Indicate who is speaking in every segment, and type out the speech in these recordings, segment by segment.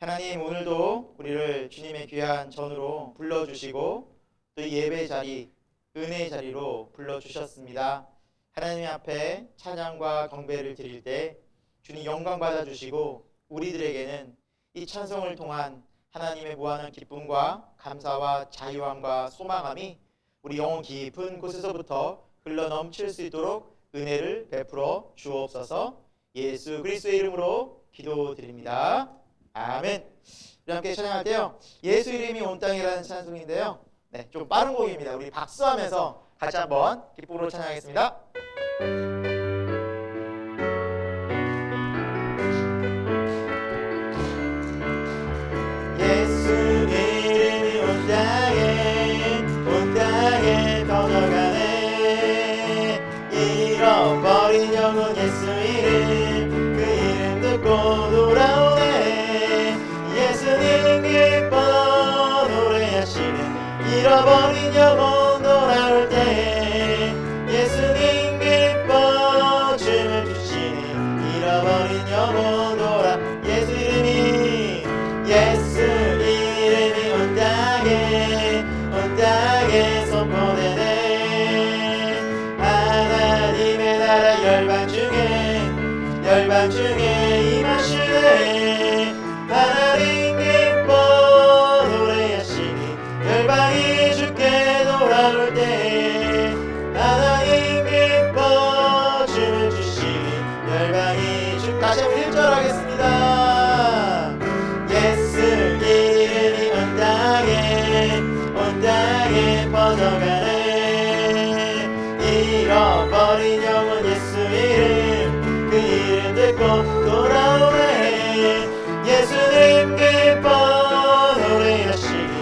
Speaker 1: 하나님, 오늘도 우리를 주님의 귀한 전으로 불러주시고 또 이 예배 자리, 은혜의 자리로 불러주셨습니다. 하나님 앞에 찬양과 경배를 드릴 때 주님 영광 받아주시고 우리들에게는 이 찬송을 통한 하나님의 무한한 기쁨과 감사와 자유함과 소망함이 우리 영혼 깊은 곳에서부터 흘러 넘칠 수 있도록 은혜를 베풀어 주옵소서. 예수 그리스도의 이름으로 기도드립니다. 아멘. 우리 함께 찬양할 때요, 예수 이름이 온 땅이라는 찬송인데요, 좀 빠른 곡입니다. 우리 박수하면서 같이 한번 기쁨으로 찬양하겠습니다. 예수 이름이 온 땅에 번져가네. 잃어버린 영혼 예수 이름, 그 이름 듣고 돌아오네. 예수님 기뻐 노래하시는 잃어버린 영혼 돌아올 때, 예수님 기뻐 춤을 주시는 잃어버린 영혼 돌아. 예수 이름이 온 땅에 선포되네. 하나님의 나라 열방 중에 임하시네. 하나님 기뻐 노래하시니 열방이 주께 돌아올 때, 하나님 기뻐 춤을 주시니 열방이 주. 다시 한번 1절 하겠습니다. 예수 이름이 온 땅에 번져가네. 잃어버린 영혼 예수 이름, 그 이름 듣고 돌아오네. 예수님 기뻐 노래하시니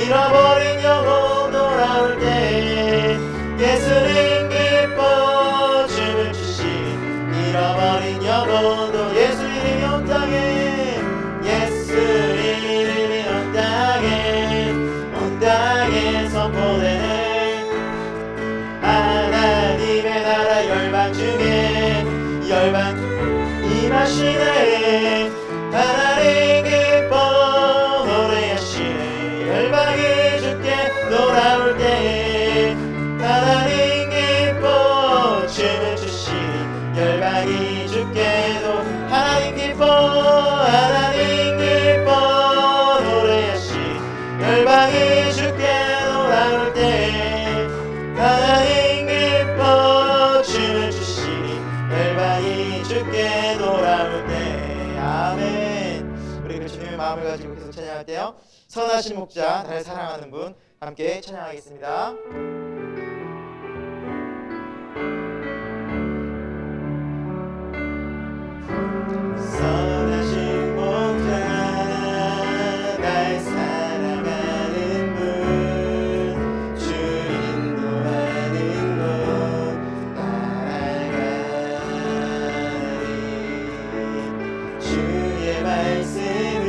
Speaker 1: 잃어버린 영혼 돌아올 때, 예수님 기뻐 춤을 주시니 잃어버린 영혼도. 예수 이름이 온 땅에, 예수 이름이 온 땅에 선포되네. 하나님의 나라 열방 중에 임하시네. 하나님 기뻐 노래하시네. 열방이 주께 돌아올 때, 하나님 기뻐 춤을 주시니 열방이 주께 하나님 기뻐 노래하시니 열방이 주께 돌아올 때, 하나님 기뻐 춤을 주시니 열방이 주께 돌아올 때. 아멘. 우리 그 주님의 마음을 가지고 계속 찬양할 때요, 선하신 목자 나를 사랑하는 분 함께 찬양하겠습니다. 선하신 목자 날 사랑하는 분, 주 인도하는 곳 따라가리. 주의 말씀을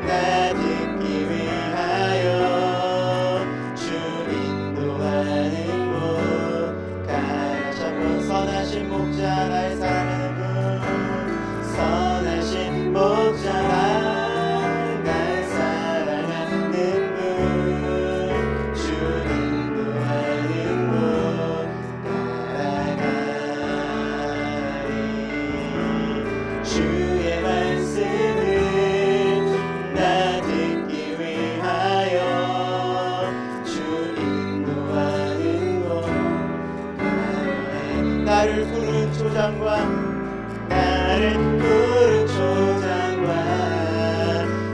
Speaker 1: 나 듣기 위하여 주 인도하는 곳 가라. 한번 선하신 목자 날 사랑하는 분, 선하신 목자 날 사랑하는 분, 주 인도하는 곳 따라가리. 주의 말씀을 나 듣기 위하여 주 인도하는 곳 따라가리. 나를 부른 초장과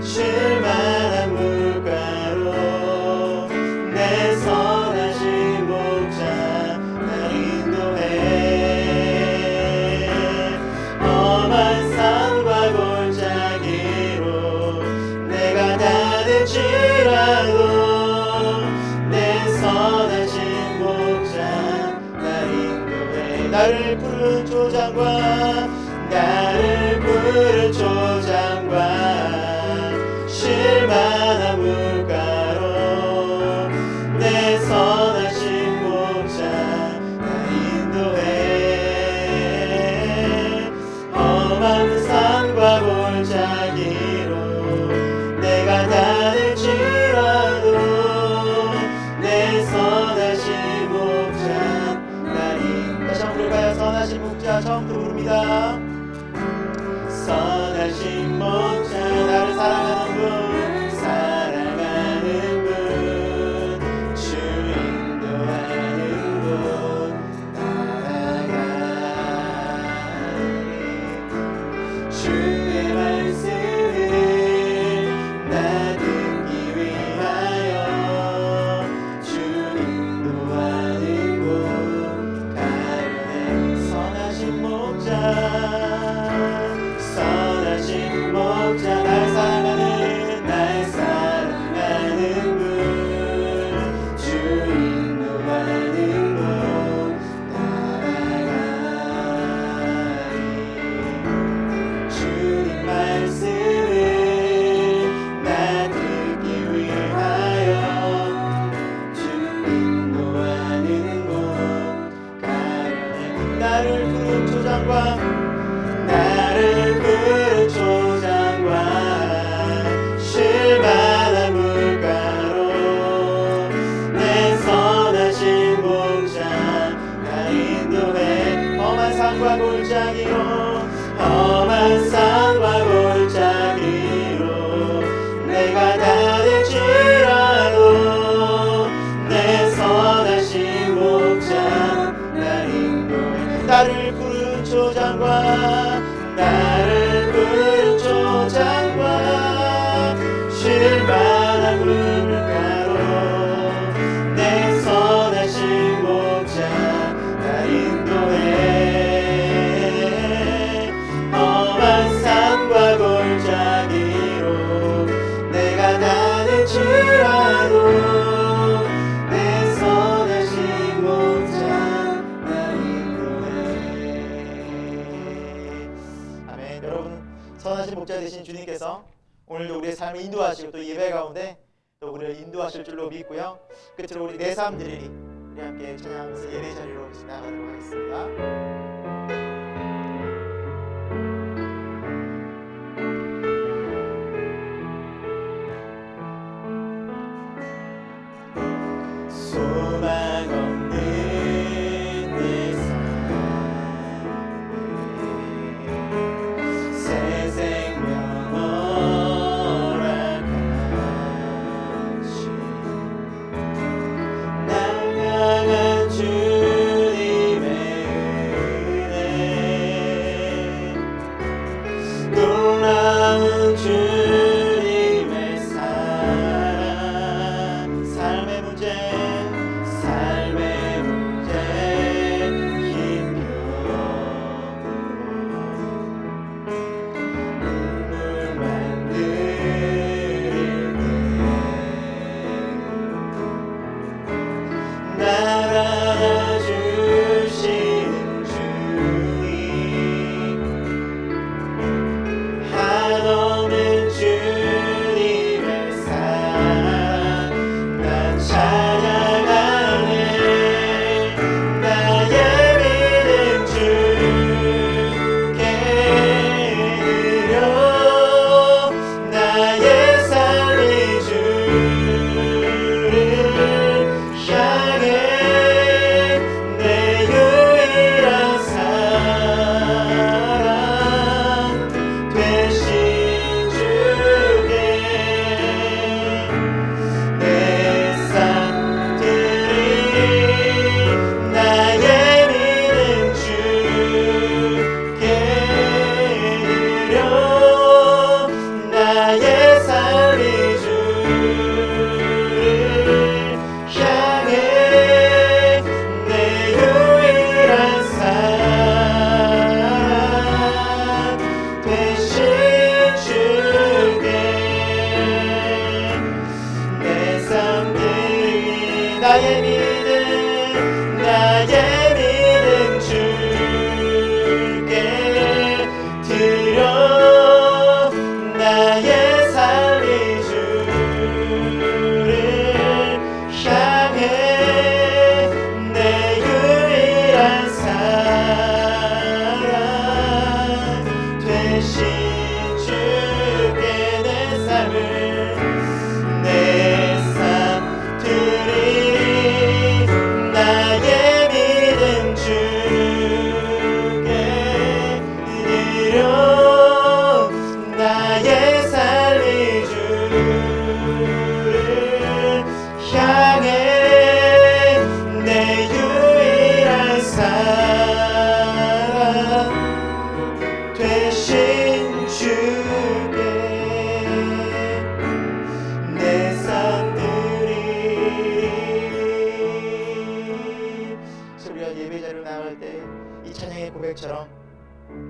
Speaker 1: 쉴만한 물가로 내 선하신 목자 날 인도해. 험한 산과 골짜기로 내가 다닐지라도 내 선하신 목자 날 인도해. 나를 부른 조장과 쉴만한 물가로 내 선하신 목자 날 인도해. 험한 산과 골짜기 선하신 목자 나를 사랑하는 분 사랑하는 분 주 인도하는 분 따라가리 주의 말씀을 나 듣기 위하여 주 인도하는 곳 가려네 선하신 목자 선하신 목자 날 사랑하는 분 주 인도하는 곳 따라가리 주님 말씀을 나 듣기 위하여 주 인도하는 곳 가려네 나를 푸른 초장과 실만한 물가로 내 선하신 목자 나 인도해 험한 산과 골짜기로 험한 산과 골짜기로 내가 다닐지라도 내 선하신 목자 나 인도해 나를 푸른 초장과 나를 푸른 초장과 실만한 물가로 내 선하신 목자 나 인도해 험한 산과 골짜기로 내가 다닐지라도 내 선하신 목자 나 인도해 아멘. 여러분 선하신 목자 되신 주님께서 오늘도 우리의 삶을 인도하시고 또 예배 가운데 또 우리를 인도하실 줄로 믿고요. 끝으로 우리 내 삶 드리리 우리 함께 찬양하면서 예배 자리로 나가도록 하겠습니다. 소망 없는 내 삶 새 생명 허락하시 날 향한 주님의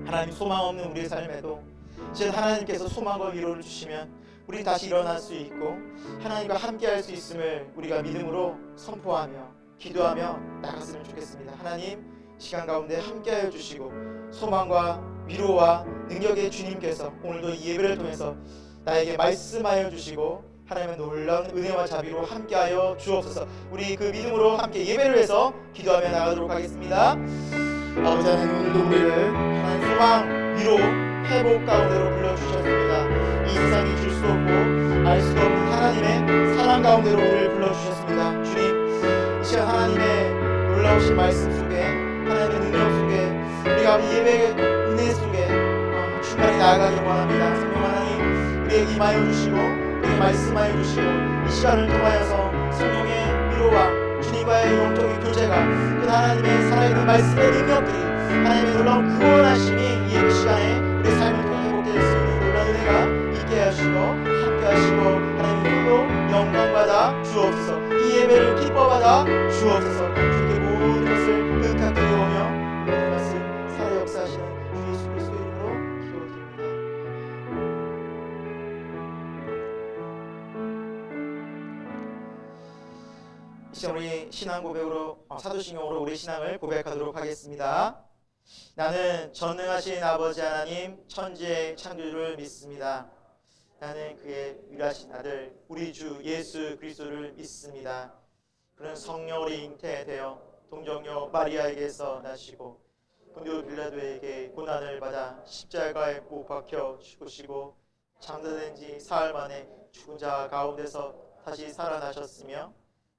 Speaker 1: 하나님 소망 없는 우리의 삶에도 이제 하나님께서 소망과 위로를 주시면 우리 다시 일어날 수 있고 하나님과 함께할 수 있음을 우리가 믿음으로 선포하며 기도하며 나갔으면 좋겠습니다. 하나님 시간 가운데 함께하여 주시고 소망과 위로와 능력의 주님께서 오늘도 이 예배를 통해서 나에게 말씀하여 주시고 하나님의 놀라운 은혜와 자비로 함께하여 주옵소서. 우리 그 믿음으로 함께 예배를 해서 기도하며 나가도록 하겠습니다. 아버지 하나님, 오늘도 우리를 하나님 소망, 위로, 회복 가운데로 불러주셨습니다. 이 세상이 줄 수 없고 알 수도 없는 하나님의 사랑 가운데로 우리를 불러주셨습니다. 주님, 이 시간 하나님의 놀라우신 말씀 속에 하나님의 능력 속에 우리가 예배의 은혜 속에 충만히 나아가길 원합니다. 성령 하나님, 우리에게 임하여 주시고 우리에게 말씀하여 주시고 이 시간을 통하여서 성령의 위로와 주님과의 영적인 교제가 그 하나님의 살아있는 말씀의 능력들이 하나님의 놀라운 구원하심이 이 예배 시간에 우리 삶을 통해 회복될 수 있는 놀라운 은혜가 있게 하시고 함께 하시고 하나님의 홀로 영광받아 주옵소서. 이 예배를 기뻐받아 주옵소서. 주께 모든 것을 의탁드리오며 모든 말씀 살아 역사하시는 주 예수 그리스도의 이름으로 기도드립니다. 이 시간 우리 신앙 고백으로 사도신경으로 우리 신앙을 고백하도록 하겠습니다. 나는 전능하신 아버지 하나님 천지의 창조주를 믿습니다. 나는 그의 유일하신 아들 우리 주 예수 그리스도를 믿습니다. 그는 성령으로 잉태되어 동정녀 마리아에게서 나시고 본디오 빌라도에게 고난을 받아 십자가에 못 박혀 죽으시고 장사된 지 사흘 만에 죽은 자 가운데서 다시 살아나셨으며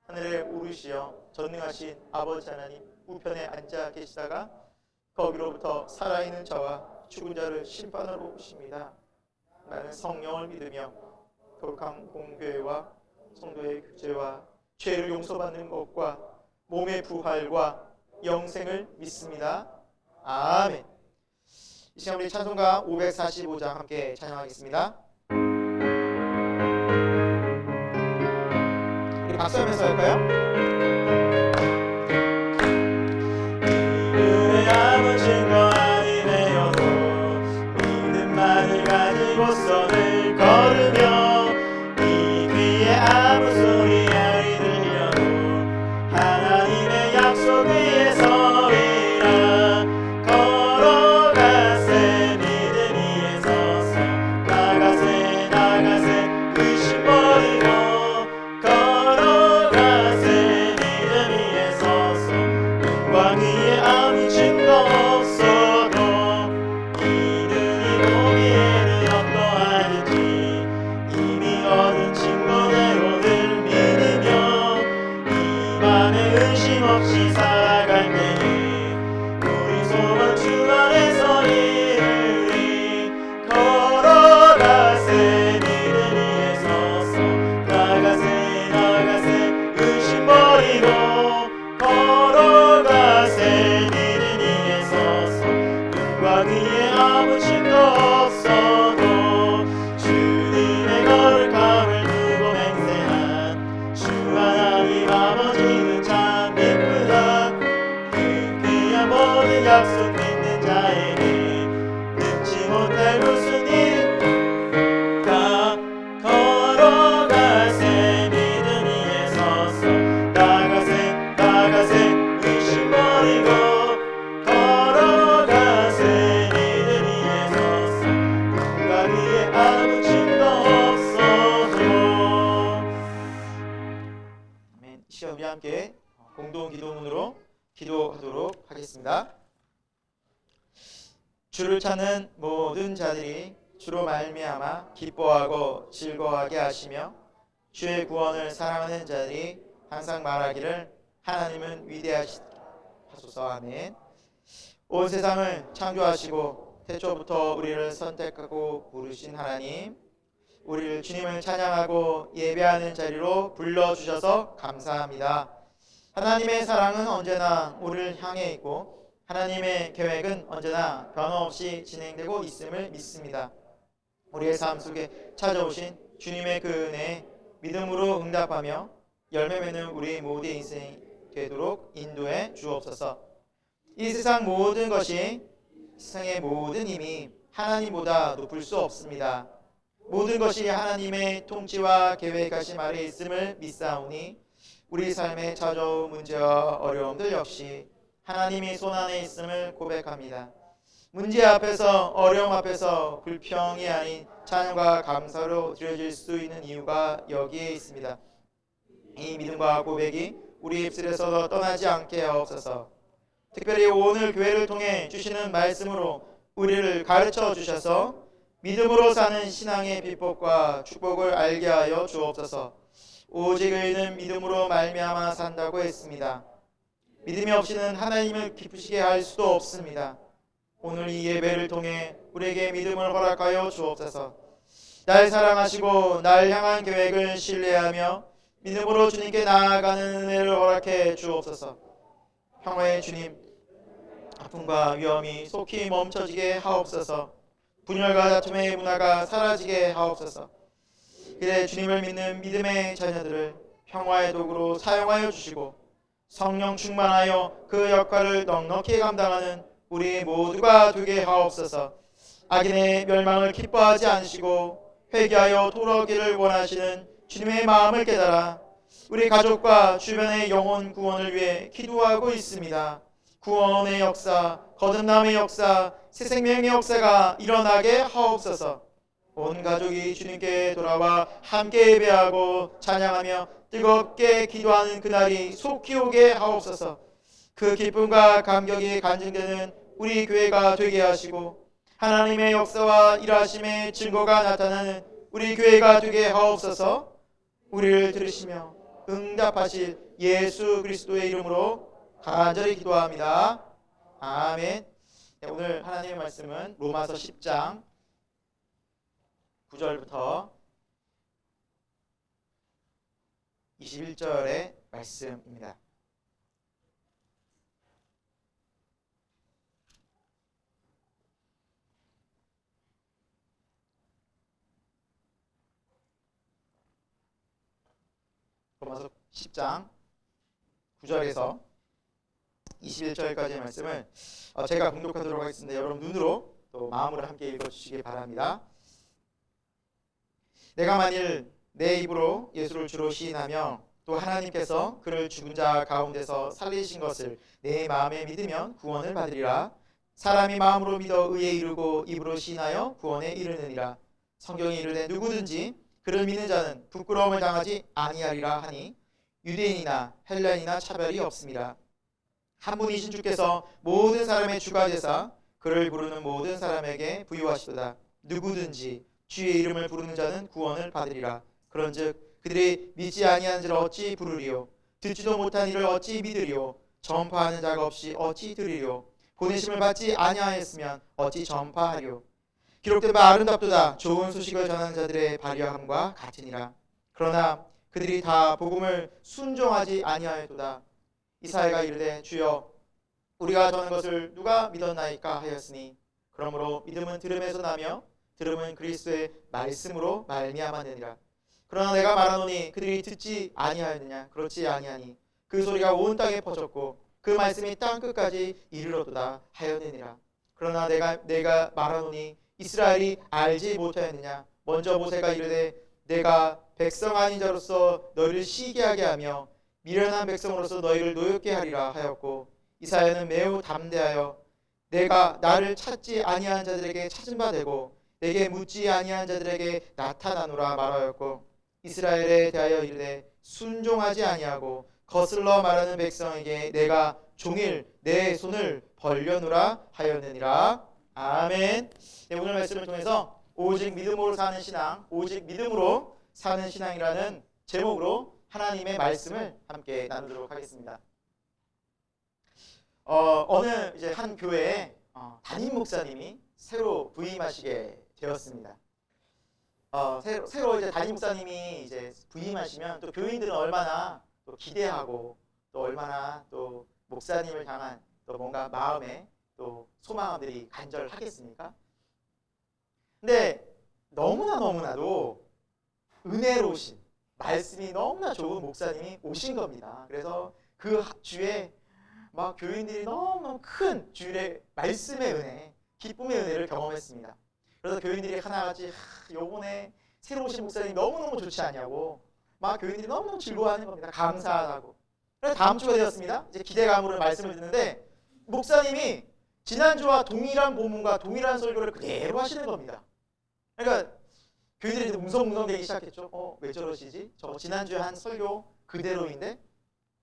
Speaker 1: 하늘에 오르시어 전능하신 아버지 하나님 우편에 앉아 계시다가 거기로부터 살아있는 자와 죽은 자를 심판하러 오십니다. 나는 성령을 믿으며 거룩한 공교회와 성도의 교제와 죄를 용서받는 것과 몸의 부활과 영생을 믿습니다. 아멘. 이 시간 우리 찬송가 545장 함께 찬양하겠습니다. 우리 박수하면서 할까요? 손을 걸으며 이 귀에 아무 소리야 들려도 하나님의 약속 위에 서리라. 걸어가세 믿음 위에 서서 나가세 나가세 의심 버리고 걸어가세 믿음 위에 서서 눈과 귀에 아무 증거 없어도 이들이 보기에는 얻은 증거대로 늘 믿으며 이 맘에 의심 없이 살아갈 때에 우리 소원 주 안에서 이루리. 걸어가세 믿음 위에 서서 나가세 나가세 의심 버리고 걸어가세 믿음 위에 서서 눈과 귀에 아무 증거 없어도 주님의 거룩함을 두고 맹세한 주 하나님 아버지는 참 기쁘다. 그 귀한 모든 약속 믿는 자에게 능치 못할 무슨 일인가. 걸어가세 믿음 위에 서서 나가세 나가세 의심 버리고 걸어가세 믿음 위에 서서 눈과 귀에 아무 증거 없어도. 아멘. 이 시간 우리 함께 공동 기도문으로 기도하도록 하겠습니다. 주를 찾는 모든 자들이 주로 말미암아 기뻐하고 즐거워하게 하시며 주의 구원을 사랑하는 자들이 항상 말하기를 하나님은 위대하시소서. 아멘. 온 세상을 창조하시고 태초부터 우리를 선택하고 부르신 하나님, 우리를 주님을 찬양하고 예배하는 자리로 불러주셔서 감사합니다. 하나님의 사랑은 언제나 우리를 향해 있고 하나님의 계획은 언제나 변함없이 진행되고 있음을 믿습니다. 우리의 삶 속에 찾아오신 주님의 그 은혜에 믿음으로 응답하며 열매 맺는 우리 모두의 인생이 되도록 인도해 주옵소서. 이 세상 모든 것이 세상의 모든 힘이 하나님보다 높을 수 없습니다. 모든 것이 하나님의 통치와 계획하심 아래 있음을 믿사오니 우리 삶에 찾아온 문제와 어려움들 역시 하나님의 손안에 있음을 고백합니다. 문제 앞에서, 어려움 앞에서 불평이 아닌 찬양과 감사로 드려질 수 있는 이유가 여기에 있습니다. 이 믿음과 고백이 우리 입술에서 떠나지 않게 하옵소서. 특별히 오늘 교회를 통해 주시는 말씀으로 우리를 가르쳐 주셔서 믿음으로 사는 신앙의 비법과 축복을 알게 하여 주옵소서. 오직 의인은 믿음으로 말미암아 산다고 했습니다. 믿음이 없이는 하나님을 기쁘시게 할 수도 없습니다. 오늘 이 예배를 통해 우리에게 믿음을 허락하여 주옵소서. 날 사랑하시고 날 향한 계획을 신뢰하며 믿음으로 주님께 나아가는 은혜를 허락해 주옵소서. 평화의 주님, 아픔과 위험이 속히 멈춰지게 하옵소서. 분열과 다툼의 문화가 사라지게 하옵소서. 그래 주님을 믿는 믿음의 자녀들을 평화의 도구로 사용하여 주시고 성령 충만하여 그 역할을 넉넉히 감당하는 우리 모두가 되게 하옵소서. 악인의 멸망을 기뻐하지 않으시고 회개하여 돌아오기를 원하시는 주님의 마음을 깨달아 우리 가족과 주변의 영혼 구원을 위해 기도하고 있습니다. 구원의 역사, 거듭남의 역사, 새 생명의 역사가 일어나게 하옵소서. 온 가족이 주님께 돌아와 함께 예배하고 찬양하며 뜨겁게 기도하는 그날이 속히 오게 하옵소서. 그 기쁨과 감격이 간증되는 우리 교회가 되게 하시고 하나님의 역사와 일하심의 증거가 나타나는 우리 교회가 되게 하옵소서. 우리를 들으시며 응답하실 예수 그리스도의 이름으로 간절히 기도합니다. 아멘. 네, 오늘 하나님의 말씀은 로마서 10장 9절부터 21절의 말씀입니다. 로마서 10장 9절에서 21절까지의 말씀을 제가 공독하도록 하겠습니다. 여러분 눈으로 또 마음으로 함께 읽어주시기 바랍니다. 내가 만일 내 입으로 예수를 주로 시인하며 또 하나님께서 그를 죽은 자 가운데서 살리신 것을 내 마음에 믿으면 구원을 받으리라. 사람이 마음으로 믿어 의에 이르고 입으로 시인하여 구원에 이르느니라. 성경이 이르되 누구든지 그를 믿는 자는 부끄러움을 당하지 아니하리라 하니 유대인이나 헬라인이나 차별이 없습니다. 한 분이신 주께서 모든 사람의 주가 되사 그를 부르는 모든 사람에게 부유하시도다. 누구든지 주의 이름을 부르는 자는 구원을 받으리라. 그런즉 그들이 믿지 아니하는 자를 어찌 부르리요? 듣지도 못한 이를 어찌 믿으리요? 전파하는 자가 없이 어찌 들으리요? 보내심을 받지 아니하였으면 어찌 전파하리요? 기록된 바 아름답도다. 좋은 소식을 전하는 자들의 발휘함과 같으니라. 그러나 그들이 다 복음을 순종하지 아니하였도다. 이사야가 이르되 주여 우리가 전한 것을 누가 믿었나이까 하였으니 그러므로 믿음은 들음에서 나며 들음은 그리스도의 말씀으로 말미암았느니라. 그러나 내가 말하노니 그들이 듣지 아니하였느냐? 그렇지 아니하니 그 소리가 온 땅에 퍼졌고 그 말씀이 땅 끝까지 이르렀도다 하였느니라. 그러나 내가 말하노니 이스라엘이 알지 못하였느냐? 먼저 모세가 이르되 내가 백성 아닌 자로서 너희를 시기하게 하며 미련한 백성으로서 너희를 노엽게 하리라 하였고 이사야는 매우 담대하여 내가 나를 찾지 아니한 자들에게 찾은 바 되고 내게 묻지 아니한 자들에게 나타나노라 말하였고 이스라엘에 대하여 이르되 순종하지 아니하고 거슬러 말하는 백성에게 내가 종일 내 손을 벌려노라 하였느니라. 아멘. 네, 오늘 말씀을 통해서 오직 믿음으로 사는 신앙, 오직 믿음으로 사는 신앙이라는 제목으로 하나님의 말씀을 함께 나누도록 하겠습니다. 어느 이제 한 교회에 담임 목사님이 새로 부임하시게 되었습니다. 새로 이제 담임 목사님이 이제 부임하시면 또 교인들은 얼마나 또 기대하고 또 얼마나 또 목사님을 향한 또 뭔가 마음에 또 소망들이 간절하겠습니까? 근데 너무나도 은혜로우신 말씀이 너무나 좋은 목사님이 오신 겁니다. 그래서 그 주에 막 교인들이 너무 큰 주일의 말씀의 은혜, 기쁨의 은혜를 경험했습니다. 그래서 교인들이 하나같이 요번에 새로 오신 목사님 너무너무 좋지 않냐고 막 교인들이 너무너무 즐거워하는 겁니다. 감사하다고. 그래서 다음 주가 되었습니다. 이제 기대감으로 말씀을 듣는데 목사님이 지난주와 동일한 본문과 동일한 설교를 그대로 하시는 겁니다. 그러니까 교인들이 이제 웅성웅성대기 시작했죠. 왜 저러시지? 저 지난주에 한 설교 그대로인데?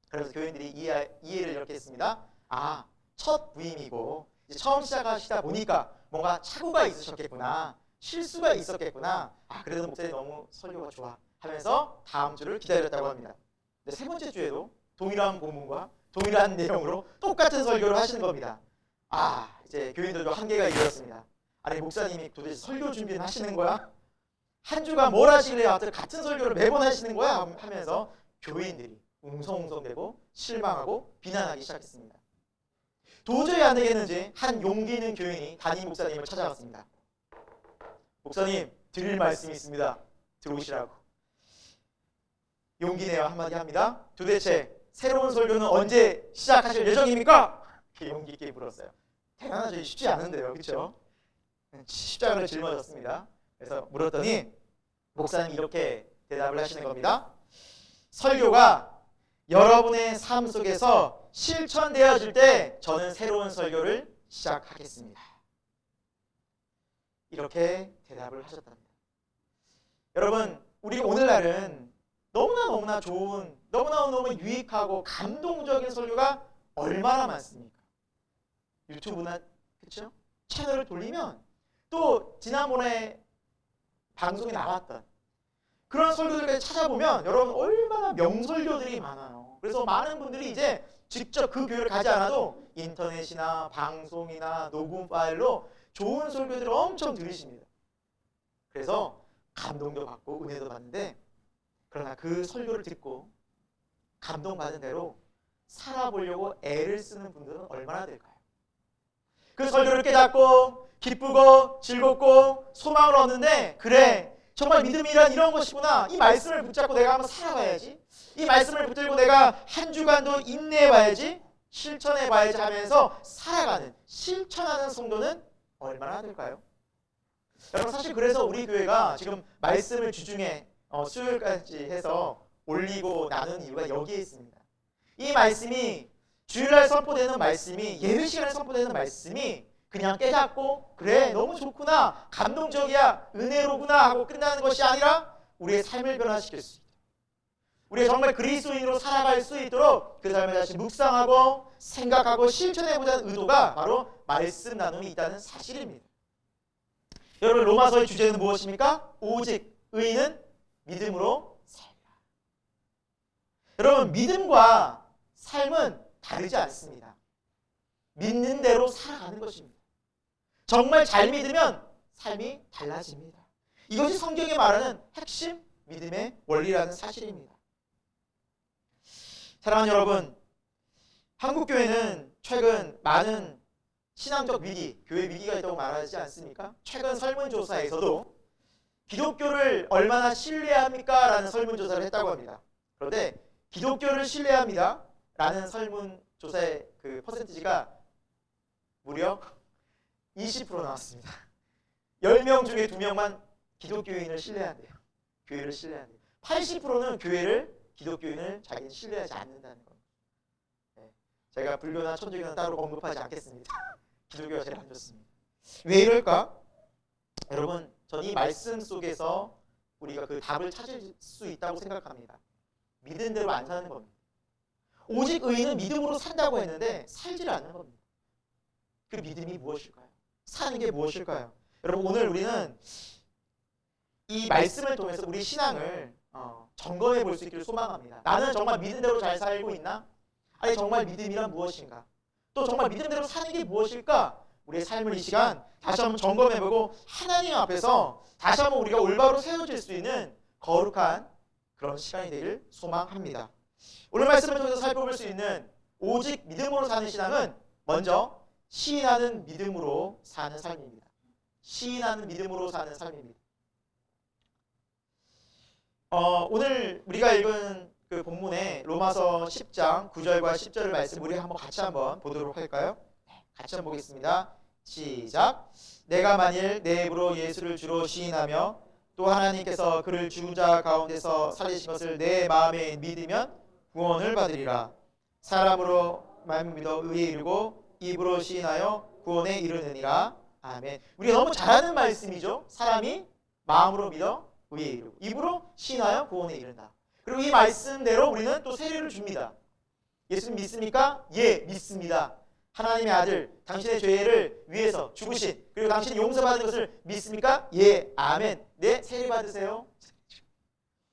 Speaker 1: 그래서 교인들이 이해를 이렇게 했습니다. 아, 첫 부임이고 이제 처음 시작하시다 보니까 뭔가 착오가 있으셨겠구나. 실수가 있었겠구나. 아, 그래도 목사님 너무 설교가 좋아 하면서 다음 주를 기다렸다고 합니다. 근데 세 번째 주에도 동일한 본문과 동일한 내용으로 똑같은 설교를 하시는 겁니다. 아, 이제 교인들도 한계가 이르렀습니다. 아니, 목사님이 도대체 설교 준비는 하시는 거야? 한 주간 뭘 하시래요? 같은 설교를 매번 하시는 거야? 하면서 교인들이 웅성웅성대고 실망하고 비난하기 시작했습니다. 도저히 안 되겠는지 한 용기 있는 교인이 담임 목사님을 찾아갔습니다. 목사님, 드릴 말씀이 있습니다. 들어오시라고. 용기 내어 한마디 합니다. 도대체 새로운 설교는 언제 시작하실 예정입니까? 이렇게 용기 있게 물었어요. 대단하죠. 쉽지 않은데요. 그렇죠? 십자가를 짊어졌습니다. 그래서 물었더니 목사님이 이렇게 대답을 하시는 겁니다. 설교가 여러분의 삶 속에서 실천되어질 때 저는 새로운 설교를 시작하겠습니다. 이렇게 대답을 하셨답니다. 여러분, 우리 오늘날은 너무나 좋은, 너무 유익하고 감동적인 설교가 얼마나 많습니까? 유튜브나 그렇죠? 채널을 돌리면 또 지난번에 방송에 나왔던 그런 설교들까지 찾아보면 여러분 얼마나 명설교들이 많아요. 그래서 많은 분들이 이제 직접 그 교회를 가지 않아도 인터넷이나 방송이나 녹음 파일로 좋은 설교들을 엄청 들으십니다. 그래서 감동도 받고 은혜도 받는데 그러나 그 설교를 듣고 감동받은 대로 살아보려고 애를 쓰는 분들은 얼마나 될까요? 그 설교를 깨닫고 기쁘고 즐겁고 소망을 얻는데 그래 정말 믿음이란 이런 것이구나. 이 말씀을 붙잡고 내가 한번 살아봐야지. 이 말씀을 붙들고 내가 한 주간도 인내해봐야지. 실천해봐야지 하면서 살아가는 실천하는 성도는 얼마나 될까요? 여러분 사실 그래서 우리 교회가 지금 말씀을 주중에 수요일까지 해서 올리고 나눈 이유가 여기에 있습니다. 이 말씀이 주일날 선포되는 말씀이 예배 시간에 선포되는 말씀이 그냥 깨닫고 그래 너무 좋구나 감동적이야 은혜로구나 하고 끝나는 것이 아니라 우리의 삶을 변화시킬 수 있다. 우리가 정말 그리스도인으로 살아갈 수 있도록 그 삶을 다시 묵상하고 생각하고 실천해보자는 의도가 바로 말씀 나눔이 있다는 사실입니다. 여러분 로마서의 주제는 무엇입니까? 오직 의인은 믿음으로 살리라. 여러분 믿음과 삶은 다르지 않습니다. 믿는 대로 살아가는 것입니다. 정말 잘 믿으면 삶이 달라집니다. 이것이 성경이 말하는 핵심 믿음의 원리라는 사실입니다. 사랑하는 여러분, 한국교회는 최근 많은 신앙적 위기, 교회 위기가 있다고 말하지 않습니까? 최근 설문조사에서도 기독교를 얼마나 신뢰합니까? 라는 설문조사를 했다고 합니다. 그런데 기독교를 신뢰합니다 라는 설문조사의 그 퍼센티지가 무려 20% 나왔습니다. 10명 중에 2명만 기독교인을 신뢰한대요. 교회를 신뢰한대요. 80%는 교회를, 기독교인을 자기는 신뢰하지 않는다는 겁니다. 네. 제가 불교나 천주교는 따로 언급하지 않겠습니다. 기독교가 제일 안 좋습니다. 왜 이럴까? 여러분, 전 이 말씀 속에서 우리가 그 답을 찾을 수 있다고 생각합니다. 믿은 대로 안 사는 겁니다. 오직 의인은 믿음으로 산다고 했는데 살지를 않는 겁니다. 그 믿음이 무엇일까요? 사는 게 무엇일까요? 여러분 오늘 우리는 이 말씀을 통해서 우리 신앙을 점검해 볼 수 있기를 소망합니다. 나는 정말 믿은 대로 잘 살고 있나? 아니 정말 믿음이란 무엇인가? 또 정말 믿음대로 사는 게 무엇일까? 우리의 삶을 이 시간 다시 한번 점검해보고 하나님 앞에서 다시 한번 우리가 올바로 세워질 수 있는 거룩한 그런 시간이 되길 소망합니다. 오늘 말씀을 통해서 살펴볼 수 있는 오직 믿음으로 사는 신앙은 먼저 시인하는 믿음으로 사는 삶입니다. 시인하는 믿음으로 사는 삶입니다. 오늘 우리가 읽은 그 본문의 로마서 10장 9절과 10절을 말씀 우리 같이 한번 보도록 할까요? 같이 한번 보겠습니다. 시작. 내가 만일 내 입으로 예수를 주로 시인하며 또 하나님께서 그를 죽은 자 가운데서 살리신 것을 내 마음에 믿으면 구원을 받으리라. 사람으로 마음에 믿어 의에 이르고 입으로 시인하여 구원에 이르느니라. 아멘. 우리가 너무 잘하는 말씀이죠. 사람이 마음으로 믿어 의에 이르고 입으로 시인하여 구원에 이른다. 그리고 이 말씀대로 우리는 또 세례를 줍니다. 예수님 믿습니까? 예, 믿습니다. 하나님의 아들, 당신의 죄를 위해서 죽으신, 그리고 당신이 용서받은 것을 믿습니까? 예, 아멘. 네, 세례 받으세요.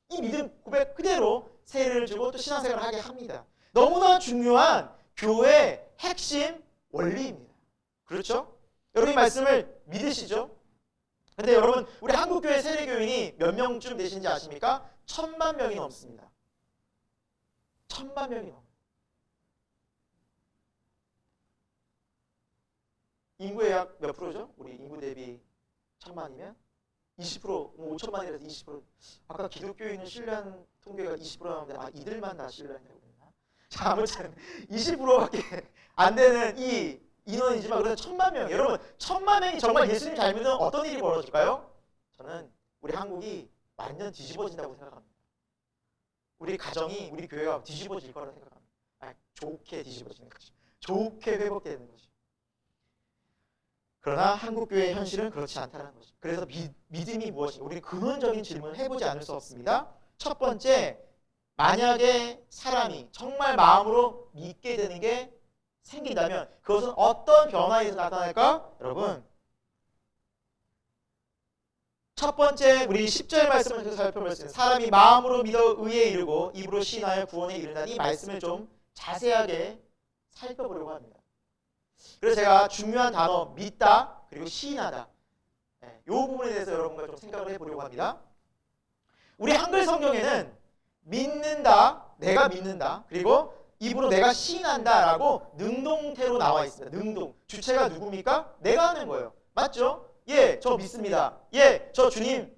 Speaker 1: 이 믿음 고백 그대로 세례를 주고 또 신앙생활을 하게 합니다. 너무나 중요한 교회의 핵심 원리입니다. 그렇죠? 여러분 이 말씀을 믿으시죠? 근데 여러분 우리 한국교회 세례교인이 몇 명쯤 되시는지 아십니까? 1000만 명이 넘습니다. 1000만 명이 넘습니다. 인구의 약 몇 프로죠? 우리 인구 대비 1000만이면 20%, 5천만이라서 20%. 아까 기독교인은 신뢰한 통계가 20% 나오는데 이들만 다 신뢰한다고 그랬나? 자, 아무튼 20%밖에 안 되는 이 인원이지만 그래도 1000만 명. 여러분 1000만 명이 정말 예수님 잘 믿으면 어떤 일이 벌어질까요? 저는 우리 한국이 완전 뒤집어진다고 생각합니다. 우리 가정이, 우리 교회가 뒤집어질 거라고 생각합니다. 좋게 뒤집어지는 거죠. 좋게 회복되는 거죠. 그러나 한국교회의 현실은 그렇지 않다는 거죠. 그래서 믿음이 무엇인가? 우리는 근원적인 질문을 해보지 않을 수 없습니다. 첫 번째, 만약에 사람이 정말 마음으로 믿게 되는 게 생긴다면 그것은 어떤 변화에서 나타날까? 여러분, 첫 번째 우리 10절 말씀을 살펴보겠습니다. 사람이 마음으로 믿어 의에 이르고 입으로 시인하여 구원에 이른다는 이 말씀을 좀 자세하게 살펴보려고 합니다. 그래서 제가 중요한 단어 믿다 그리고 시인하다 이 부분에 대해서 여러분과 좀 생각을 해보려고 합니다. 우리 한글 성경에는 믿는다, 내가 믿는다, 그리고 입으로 내가 시인한다 라고 능동태로 나와 있습니다. 능동. 주체가 누굽니까? 내가 하는 거예요. 맞죠? 예, 저 믿습니다. 예, 저 주님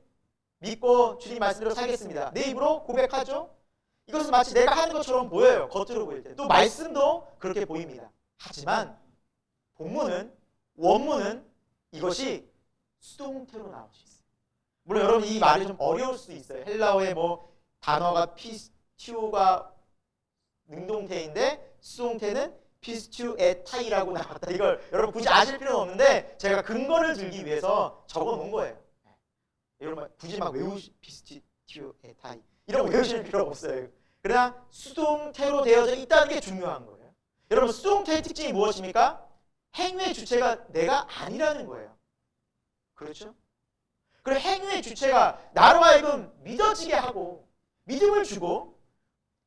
Speaker 1: 믿고 주님 말씀대로 살겠습니다. 내 입으로 고백하죠? 이것은 마치 내가 하는 것처럼 보여요. 겉으로 보일 때. 또 말씀도 그렇게 보입니다. 하지만 본문은, 원문은 이것이 수동태로 나올 수 있어요. 물론 여러분 이 말이 좀 어려울 수도 있어요. 헬라어의 단어가 피스튜가 능동태인데 수동태는 피스튜에타이라고 나왔다. 이걸 여러분 굳이 아실 필요는 없는데 제가 근거를 들기 위해서 적어 놓은 거예요. 여러분 굳이 막 피스튜에타이 이런 거 외우실 필요가 없어요. 그러나 수동태로 되어져 있다는 게 중요한 거예요. 여러분 수동태의 특징이 무엇입니까? 행위의 주체가 내가 아니라는 거예요. 그렇죠? 그리고 행위의 주체가 나로 하여금 믿어지게 하고 믿음을 주고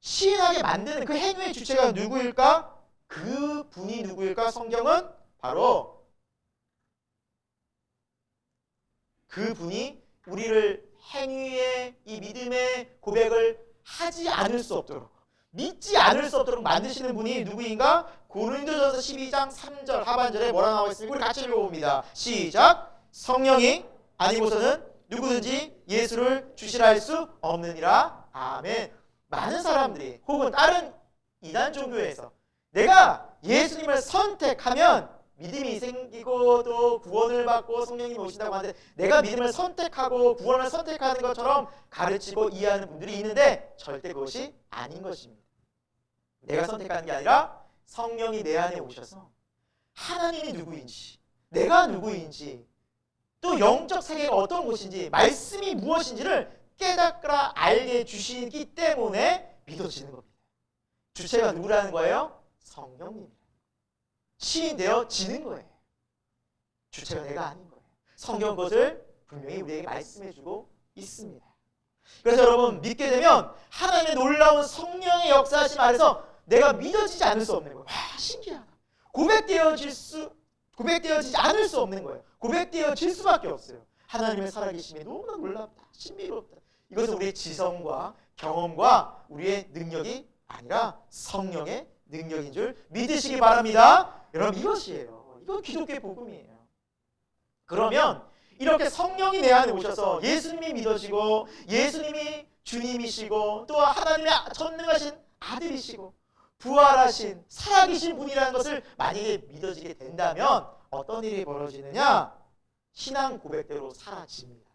Speaker 1: 시인하게 만드는 그 행위의 주체가 누구일까? 그 분이 누구일까? 성경은 바로 그 분이 우리를 행위의 이 믿음의 고백을 하지 않을 수 없도록 믿지 않을 수 없도록 만드시는 분이 누구인가? 고린도전서 12장 3절 하반절에 뭐라 나와 있습니까? 우리 같이 읽어봅니다. 시작! 성령이 아니고서는 누구든지 예수를 주시라 할 수 없느니라. 아멘. 많은 사람들이 혹은 다른 이단 종교에서 내가 예수님을 선택하면 믿음이 생기고 또 구원을 받고 성령님이 오신다고 하는데 내가 믿음을 선택하고 구원을 선택하는 것처럼 가르치고 이해하는 분들이 있는데 절대 그것이 아닌 것입니다. 내가 선택하는 게 아니라 성령이 내 안에 오셔서 하나님이 누구인지 내가 누구인지 또 영적 세계가 어떤 곳인지 말씀이 무엇인지를 깨닫거나 알게 주시기 때문에 믿어지는 겁니다. 주체가 누구라는 거예요? 성령님입니다. 시인되어지는 거예요. 주체가 내가 아닌 거예요. 성경 것을 분명히 우리에게 말씀해주고 있습니다. 그래서 여러분 믿게 되면 하나님의 놀라운 성령의 역사하심 아래서 내가 믿어지지 않을 수 없는 거예요. 와 신기하다. 고백되어지지 않을 수 없는 거예요. 고백되어질 수밖에 없어요. 하나님의 살아계심이 너무나 놀랍다. 신비롭다. 이것은 우리의 지성과 경험과 우리의 능력이 아니라 성령의 능력인 줄 믿으시기 바랍니다. 여러분 이것이에요. 이건 기독교의 복음이에요. 그러면 이렇게 성령이 내 안에 오셔서 예수님이 믿어지고 예수님이 주님이시고 또 하나님의 전능하신 아들이시고 부활하신 살아계신 분이라는 것을 만약에 믿어지게 된다면 어떤 일이 벌어지느냐? 신앙 고백대로 사라집니다.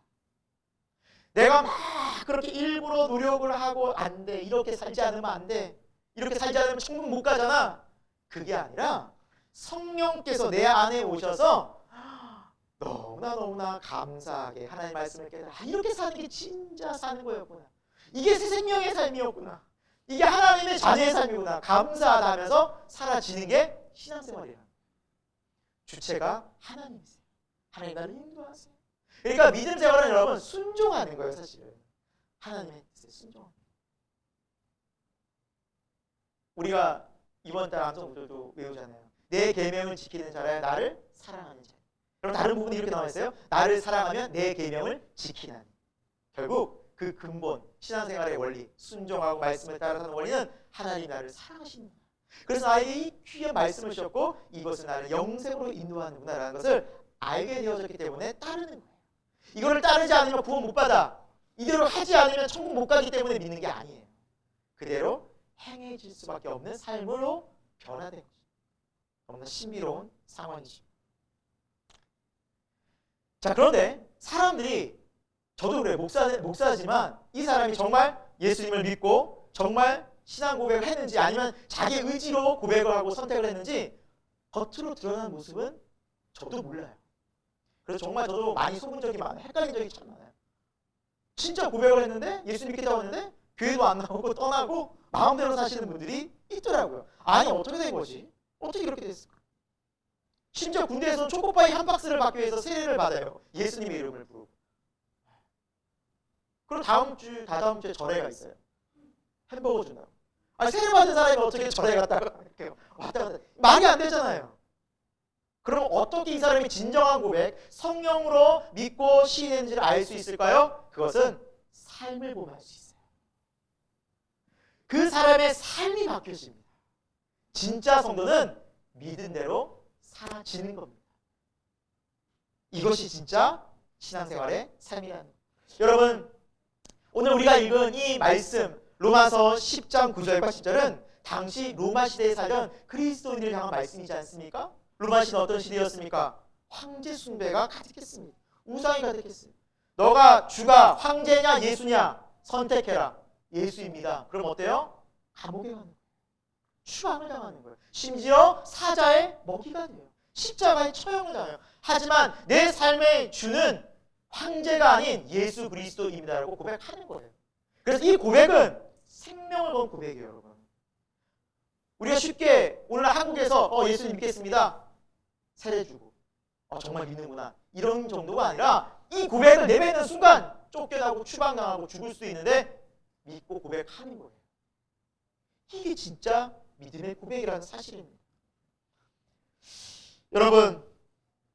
Speaker 1: 내가 막 그렇게 일부러 노력을 하고 안 돼. 이렇게 살지 않으면 안 돼. 이렇게 살지 않으면 천국 못 가잖아. 그게 아니라 성령께서 내 안에 오셔서 너무나 감사하게 하나님의 말씀을 깨달아 이렇게 사는 게 진짜 사는 거였구나. 이게 새 생명의 삶이었구나. 이게 하나님의 자녀의 삶이구나. 감사하다 하면서 사라지는 게 신앙생활이에요. 주체가 하나님이세요. 하나님 나를 인도하세요. 그러니까 믿음 생활은 여러분 순종하는 거예요. 사실은 하나님의 뜻에 순종하는 거예요. 우리가 이번 달 암송들도 외우잖아요. 내 계명을 지키는 자라야 나를 사랑하는 자. 그럼 다른 부분이 이렇게 나와 있어요. 나를 사랑하면 내 계명을 지키나니. 결국 그 근본 신앙생활의 원리, 순종하고 말씀을 따라 사는 원리는 하나님 나를 사랑하시는구나. 그래서 나에게 이 귀한 말씀을 주셨고 이것은 나를 영생으로 인도하는구나라는 것을 알게 되어졌기 때문에 따르는 거예요. 이거를 따르지 않으면 구원 못 받아. 이대로 하지 않으면 천국 못 가기 때문에 믿는 게 아니에요. 그대로 행해질 수밖에 없는 삶으로 변화된 거죠. 너무나 신비로운 상황이죠. 자, 그런데 사람들이 저도 그래요. 목사지만 이 사람이 정말 예수님을 믿고 정말 신앙 고백을 했는지 아니면 자기 의지로 고백을 하고 선택을 했는지 겉으로 드러나는 모습은 저도 몰라요. 그래서 정말 저도 많이 속은 적이 많아요. 헷갈린 적이 참 많아요. 진짜 고백을 했는데 예수님 믿겠다고 했는데 교회도 안 나오고 떠나고 마음대로 사시는 분들이 있더라고요. 아니 어떻게 된 거지? 어떻게 이렇게 됐을까? 심지어 군대에서 초코파이 한 박스를 받기 위해서 세례를 받아요. 예수님의 이름을 부르고. 그리고 다다음 주에 절회가 있어요. 햄버거 준다고. 아니 세례 받은 사람이 어떻게 절회 갔다가 이렇게 왔다 갔다. 말이 안 되잖아요. 그럼 어떻게 이 사람이 진정한 고백, 성령으로 믿고 시인했는지를 알 수 있을까요? 그것은 삶을 보면 알 수 있어요. 그 사람의 삶이 바뀌어집니다. 진짜 성도는 믿은 대로 살아지는 겁니다. 이것이 진짜 신앙생활의 삶이라는 거예요. 여러분, 오늘 우리가 읽은 이 말씀 로마서 10장 9절과 10절은 당시 로마 시대에 살던 그리스도인을 향한 말씀이지 않습니까? 로마 시대는 어떤 시대였습니까? 황제 숭배가 가득했습니다. 우상이 가득했어요. 너가 주가 황제냐 예수냐 선택해라. 예수입니다. 그럼 어때요? 감옥에 가는 거예요. 추방을 당하는 거예요. 심지어 사자의 먹이가 돼요. 십자가의 처형을 당해요. 하지만 내 삶의 주는 황제가 아닌 예수 그리스도입니다라고 고백하는 거예요. 그래서 이 고백은 생명을 건 고백이에요, 여러분. 우리가 쉽게 오늘날 한국에서 예수님 믿겠습니다. 세례 주고 정말 믿는구나 이런 정도가 아니라 이 고백을 내뱉는 순간 쫓겨나고 추방당하고 죽을 수도 있는데 믿고 고백하는 거예요. 이게 진짜 믿음의 고백이라는 사실입니다. 여러분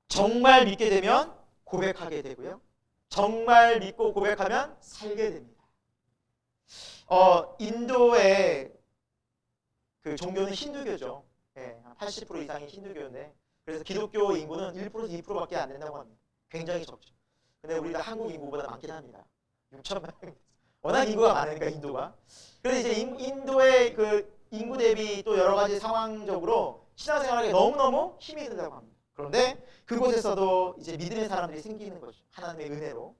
Speaker 1: 정말 믿게 되면 고백하게 되고요. 정말 믿고 고백하면 살게 됩니다. 인도의 그 종교는 힌두교죠. 네, 80% 이상이 힌두교인데 그래서 기독교 인구는 1%에서 2%밖에 안 된다고 합니다. 굉장히 적죠. 근데 우리가 한국 인구보다 많긴 합니다. 6천만 명. 워낙 인구가 많으니까 인도가. 그래서 이제 인도의 그 인구 대비 또 여러 가지 상황적으로 신앙생활에 너무너무 힘이 든다고 합니다. 그런데 그곳에서도 이제 믿음의 사람들이 생기는 거죠. 하나님의 은혜로.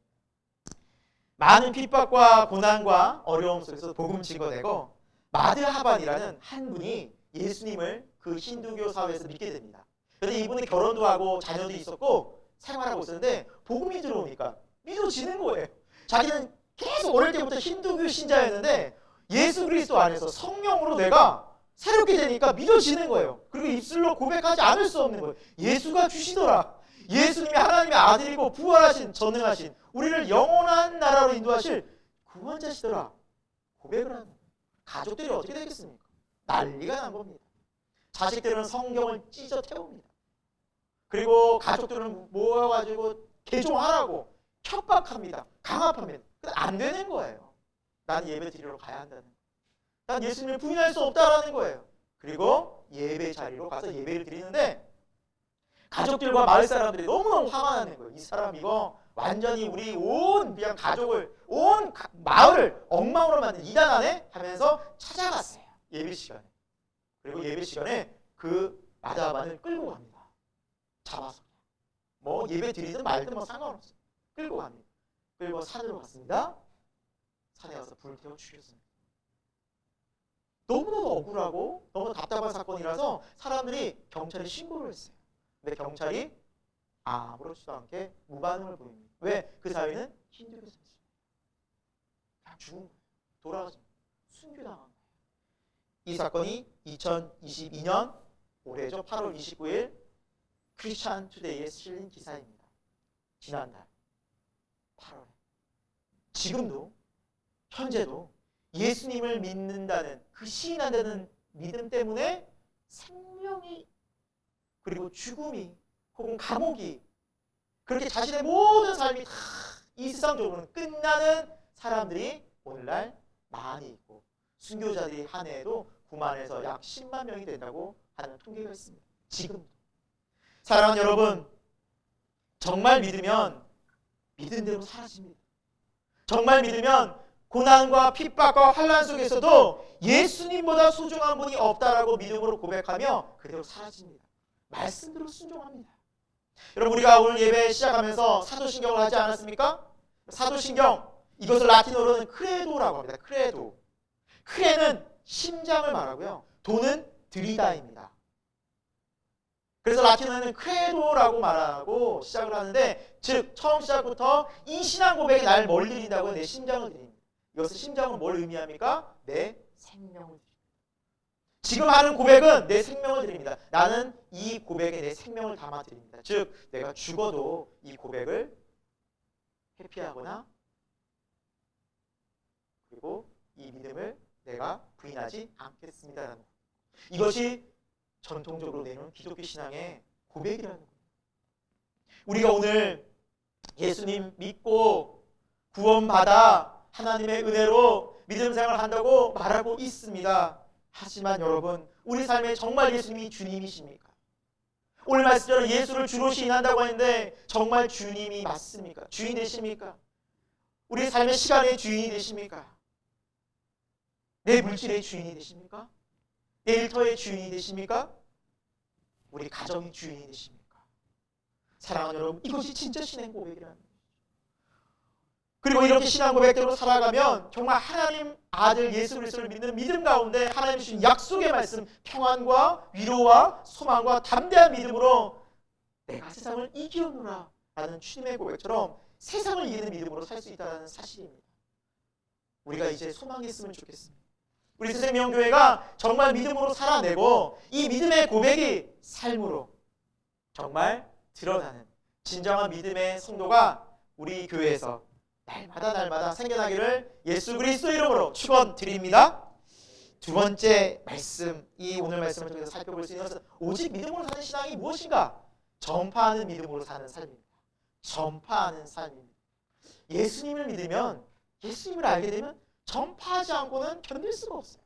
Speaker 1: 많은 핍박과 고난과 어려움 속에서 복음 증거되고 마드하반이라는 한 분이 예수님을 그 힌두교 사회에서 믿게 됩니다. 그런데 이분은 결혼도 하고 자녀도 있었고 생활하고 있었는데 복음이 들어오니까 믿어지는 거예요. 자기는 계속 어릴 때부터 힌두교 신자였는데 예수 그리스도 안에서 성령으로 내가 새롭게 되니까 믿어지는 거예요. 그리고 입술로 고백하지 않을 수 없는 거예요. 예수가 주시더라. 예수님이 하나님의 아들이고 부활하신 전능하신 우리를 영원한 나라로 인도하실 구원자시더라. 고백을 하는 거예요. 가족들이 어떻게 되겠습니까? 난리가 난 겁니다. 자식들은 성경을 찢어 태웁니다. 그리고 가족들은 모아가지고 개종하라고 협박합니다. 강압합니다. 근데 안 되는 거예요. 나는 예배 드리러 가야 한다는 거예요. 난 예수님을 부인할 수 없다라는 거예요. 그리고 예배 자리로 가서 예배를 드리는데 가족들과 마을 사람들이 너무너무 화가 나는 거예요. 이 사람 이거 완전히 우리 온 그냥 가족을 온 마을을 엉망으로 만든 이단 안에 하면서 찾아갔어요. 예배 시간에. 그리고 예배 시간에 그 마다반을 끌고 갑니다. 잡아서 뭐 예배 드리든 말든 뭐 상관없어요. 끌고 갑니다. 끌고 산으로 갔습니다. 산에 가서 불을 태워 죽였습니다. 너무너무 억울하고 너무 답답한 사건이라서 사람들이 경찰에 신고를 했어요. 근데 경찰이 아무렇지도 않게 무반응을 보입니다. 왜? 그 사회는 힌두교였어요. 그냥 죽은 거예요. 돌아가서 순교당한 거예요. 이 사건이 2022년 올해죠. 8월 29일 크리스찬 투데이에 실린 기사입니다. 지난달 8월에. 지금도 현재도 예수님을 믿는다는 그 시인한다는 믿음 때문에 생명이 그리고 죽음이 혹은 감옥이 그렇게 자신의 모든 삶이 다 이 세상적으로는 끝나는 사람들이 오늘날 많이 있고 순교자들이 한 해에도 9만에서 약 10만 명이 된다고 하는 통계가 있습니다. 지금도. 사랑하는 여러분, 정말 믿으면 믿은 대로 사라집니다. 정말 믿으면 고난과 핍박과 환난 속에서도 예수님보다 소중한 분이 없다라고 믿음으로 고백하며 그대로 사라집니다. 말씀대로 순종합니다. 여러분, 우리가 오늘 예배 시작하면서 사도신경을 하지 않았습니까? 사도신경, 이것을 라틴어로는 크레도라고 합니다. 크레도. 크레는 심장을 말하고요. 도는 드리다입니다. 그래서 라틴어는 크레도라고 말하고 시작을 하는데, 즉 처음 시작부터 이 신앙 고백이 날 뭘 드린다고요? 내 심장을 드립니다. 이것은 심장은 뭘 의미합니까? 내 생명을 드립니다. 지금 하는 고백은 내 생명을 드립니다. 나는 이 고백에 내 생명을 담아 드립니다. 즉 내가 죽어도 이 고백을 회피하거나 그리고 이 믿음을 내가 부인하지 않겠습니다라는 것. 이것이 전통적으로 내놓은 기독교 신앙의 고백이라는 거예요. 우리가 오늘 예수님 믿고 구원받아 하나님의 은혜로 믿음 생활을 한다고 말하고 있습니다. 하지만 여러분, 우리 삶에 정말 예수님이 주님이십니까? 오늘 말씀대로 예수를 주로 시인한다고 하는데 정말 주님이 맞습니까? 주인 되십니까? 우리 삶의 시간의 주인이 되십니까? 내 물질의 주인이 되십니까? 내 일터의 주인이 되십니까? 우리 가정의 주인이 되십니까? 사랑하는 여러분, 이것이 진짜 신앙 고백이라는 거예요. 그리고 이렇게 신앙 고백대로 살아가면 정말 하나님 아들 예수 그리스도를 믿는 믿음 가운데 하나님 주신 약속의 말씀, 평안과 위로와 소망과 담대한 믿음으로 내가 세상을 이기노라 라는 주님의 고백처럼 세상을 이기는 믿음으로 살 수 있다는 사실입니다. 우리가 이제 소망이 있으면 좋겠습니다. 우리 새생명교회가 정말 믿음으로 살아내고 이 믿음의 고백이 삶으로 정말 드러나는 진정한 믿음의 성도가 우리 교회에서 날마다 생겨나기를 예수 그리스도 이름으로 축원드립니다. 두 번째 말씀, 이 오늘 말씀을 통해서 살펴볼 수 있는 것은 오직 믿음으로 사는 신앙이 무엇인가? 전파하는 믿음으로 사는 삶입니다. 전파하는 삶입니다. 예수님을 믿으면, 예수님을 알게 되면 전파하지 않고는 견딜 수가 없어요.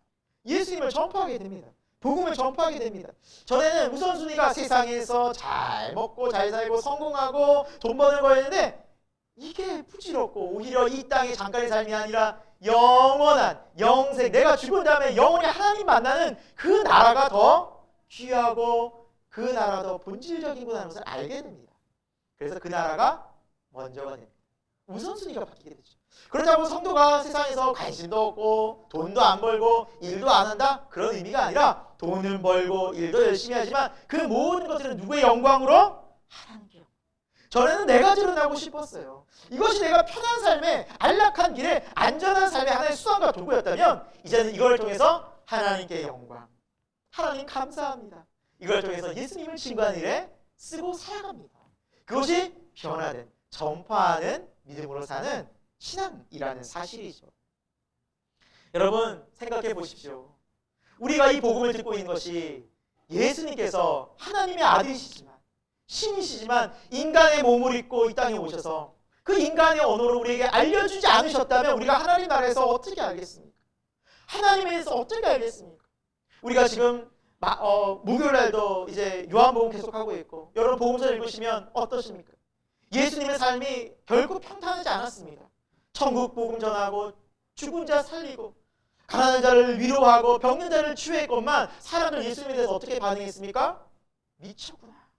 Speaker 1: 예수님을 전파하게 됩니다. 복음을 전파하게 됩니다. 전에는 우선순위가 세상에서 잘 먹고 잘 살고 성공하고 돈 버는 거였는데 이게 부질없고 오히려 이 땅의 잠깐의 삶이 아니라 영원한 영생, 내가 죽은 다음에 영원히 하나님 만나는 그 나라가 더 귀하고 그 나라가 더 본질적인 거라는 것을 알게 됩니다. 그래서 그 나라가 먼저가 됩니다. 우선순위가 바뀌게 되죠. 그렇다고 성도가 세상에서 관심도 없고 돈도 안 벌고 일도 안 한다? 그런 의미가 아니라 돈을 벌고 일도 열심히 하지만 그 모든 것들은 누구의 영광으로? 하나님께. 전에는 내가 드러나고 싶었어요. 이것이 내가 편한 삶의 안락한 길에 안전한 삶의 하나의 수단과 도구였다면 이제는 이걸 통해서 하나님께 영광, 하나님 감사합니다. 이걸 통해서 예수님을 증거하는 일에 쓰고 살아갑니다. 그것이 변화된, 전파하는 믿음으로 사는 신앙이라는 사실이죠. 여러분 생각해 보십시오. 우리가 이 복음을 듣고 있는 것이 예수님께서 하나님의 아들이시지만 신이시지만 인간의 몸을 입고 이 땅에 오셔서 그 인간의 언어로 우리에게 알려주지 않으셨다면 우리가 하나님 나라에서 어떻게 알겠습니까? 하나님에 대해서 어떻게 알겠습니까? 우리가 지금 목요일날도 이제 요한복음 계속하고 있고 여러분 복음서 읽으시면 어떠십니까? 예수님의 삶이 결코 평탄하지 않았습니다. 천국 복음 전하고 죽은 자 살리고 가난한 자를 위로하고 병든 자를 치유했건만 사람들 예수님에 대해서 어떻게 반응했습니까? 미쳤구나.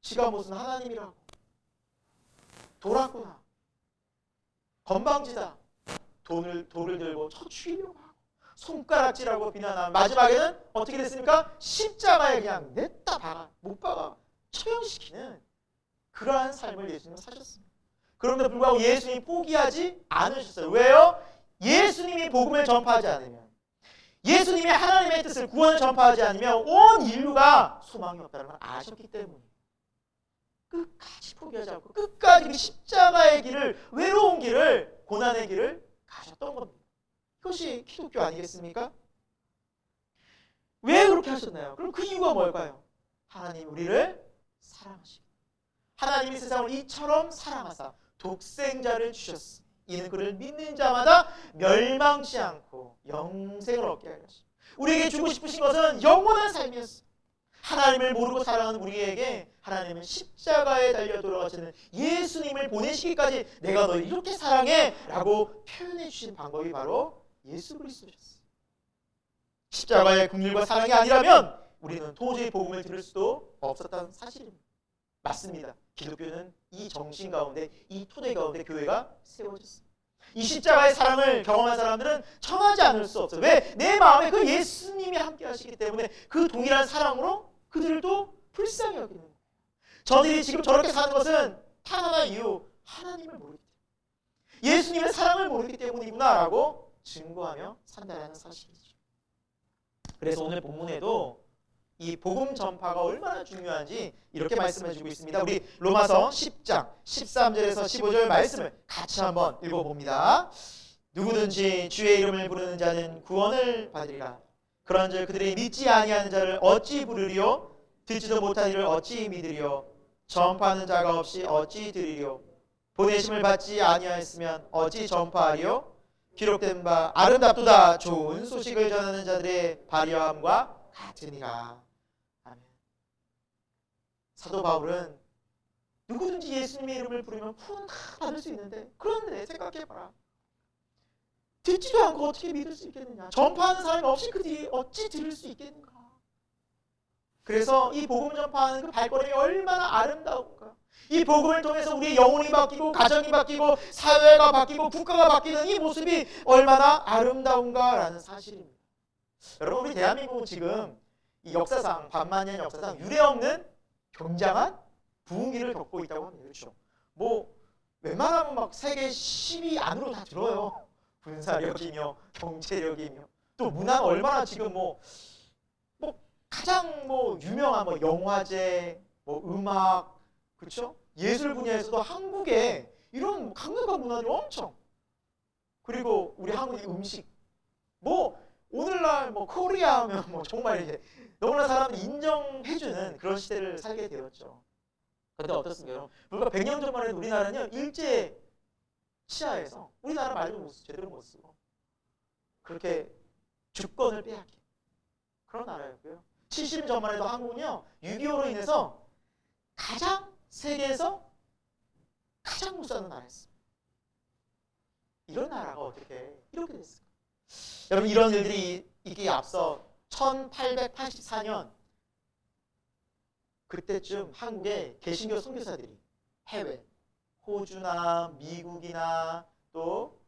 Speaker 1: 지가 무슨 하나님이라고. 돌았구나. 건방지다. 돌을 들고 쳐 죽이려고 하고 손가락질하고 비난하고 마지막에는 어떻게 됐습니까? 십자가에 그냥 냈다 박아 못 박아 처형시키는 그러한 삶을 예수님은 사셨습니다. 그럼에도 불구하고 예수님이 포기하지 않으셨어요. 왜요? 예수님이 복음을 전파하지 않으면, 예수님이 하나님의 뜻을 구원을 전파하지 않으면 온 인류가 소망이 없다는 걸 아셨기 때문에 끝까지 포기하지 않고 끝까지 그 십자가의 길을, 외로운 길을, 고난의 길을 가셨던 겁니다. 이것이 기독교 아니겠습니까? 왜 그렇게 하셨나요? 그럼 그 이유가 뭘까요? 하나님 우리를 사랑하시고 하나님이 세상을 이처럼 사랑하사 독생자를 주셨으니 이는 그를 믿는 자마다 멸망치 않고 영생을 얻게 하려 하십니다. 우리에게 주고 싶으신 것은 영원한 삶이었습니다. 하나님을 모르고 살아가는 우리에게 하나님은 십자가에 달려 돌아가시는 예수님을 보내시기까지 내가 너를 이렇게 사랑해 라고 표현해 주신 방법이 바로 예수 그리스도셨어요. 십자가의 긍휼과 사랑이 아니라면 우리는 도저히 복음을 들을 수도 없었다는 사실입니다. 맞습니다. 기독교는 이 정신 가운데, 이 토대 가운데 교회가 세워졌습니다. 이 십자가의 사랑을 경험한 사람들은 청하지 않을 수 없어요. 왜? 내 마음에 그 예수님이 함께 하시기 때문에 그 동일한 사랑으로 그들도 불쌍히 여기는 거예요. 저들이 지금 저렇게 사는 것은 단 하나 이유, 하나님을 모르기 때문에, 예수님의 사랑을 모르기 때문이구나 라고 증거하며 산다는 사실이죠. 그래서 오늘 본문에도 이 복음 전파가 얼마나 중요한지 이렇게 말씀해 주고 있습니다. 우리 로마서 10장 13절에서 15절 말씀을 같이 한번 읽어봅니다. 누구든지 주의 이름을 부르는 자는 구원을 받으리라. 그런즉 그들이 믿지 아니하는 자를 어찌 부르리요? 듣지도 못한 이를 어찌 믿으리요? 전파하는 자가 없이 어찌 들으리요? 보내심을 받지 아니하였으면 어찌 전파하리요? 기록된 바 아름답도다 좋은 소식을 전하는 자들의 발효함과 같으니라. 아멘. 사도 바울은 누구든지 예수님의 이름을 부르면 구원 다 받을 수 있는데, 그런데 생각해봐라. 듣지도 않고 어떻게 믿을 수 있겠느냐? 전파하는 사람이 없이 그들이 어찌 들을 수 있겠는가? 그래서 이 복음 전파하는 그 발걸음이 얼마나 아름다운가? 이 복음을 통해서 우리의 영혼이 바뀌고 가정이 바뀌고 사회가 바뀌고 국가가 바뀌는 이 모습이 얼마나 아름다운가라는 사실입니다. 여러분, 우리 대한민국은 지금 이 역사상, 반만년 역사상 유례없는 굉장한 부흥기를 겪고 있다고 합니다. 그렇죠? 뭐 웬만하면 막 세계 10위 안으로 다 들어요. 군사력이며 경제력이며 또 문화는 얼마나 지금 뭐 가장 유명한 영화제, 음악, 그렇죠? 예술 분야에서도 한국에 이런 강력한 문화들이 엄청, 그리고 우리 한국의 음식, 오늘날 코리아 하면 정말 이제 너무나 사람들이 인정해주는 그런 시대를 살게 되었죠. 그런데 어떻습니까? 불과 100년 전만 해도 우리나라는 일제 치하에서 우리나라 말도 제대로 못 쓰고 그렇게 주권을 빼앗긴 그런 나라였고요. 70년 전만 해도 한국은요 6.25로 인해서 세계에서 가장 못 사는 나라였습니다. 이런 나라가 어떻게 이렇게 됐을까? 여러분, 이런 일들이 있기에 앞서 1884년 그때쯤 한국의 개신교 선교사들이 해외, 호주나 미국이나 또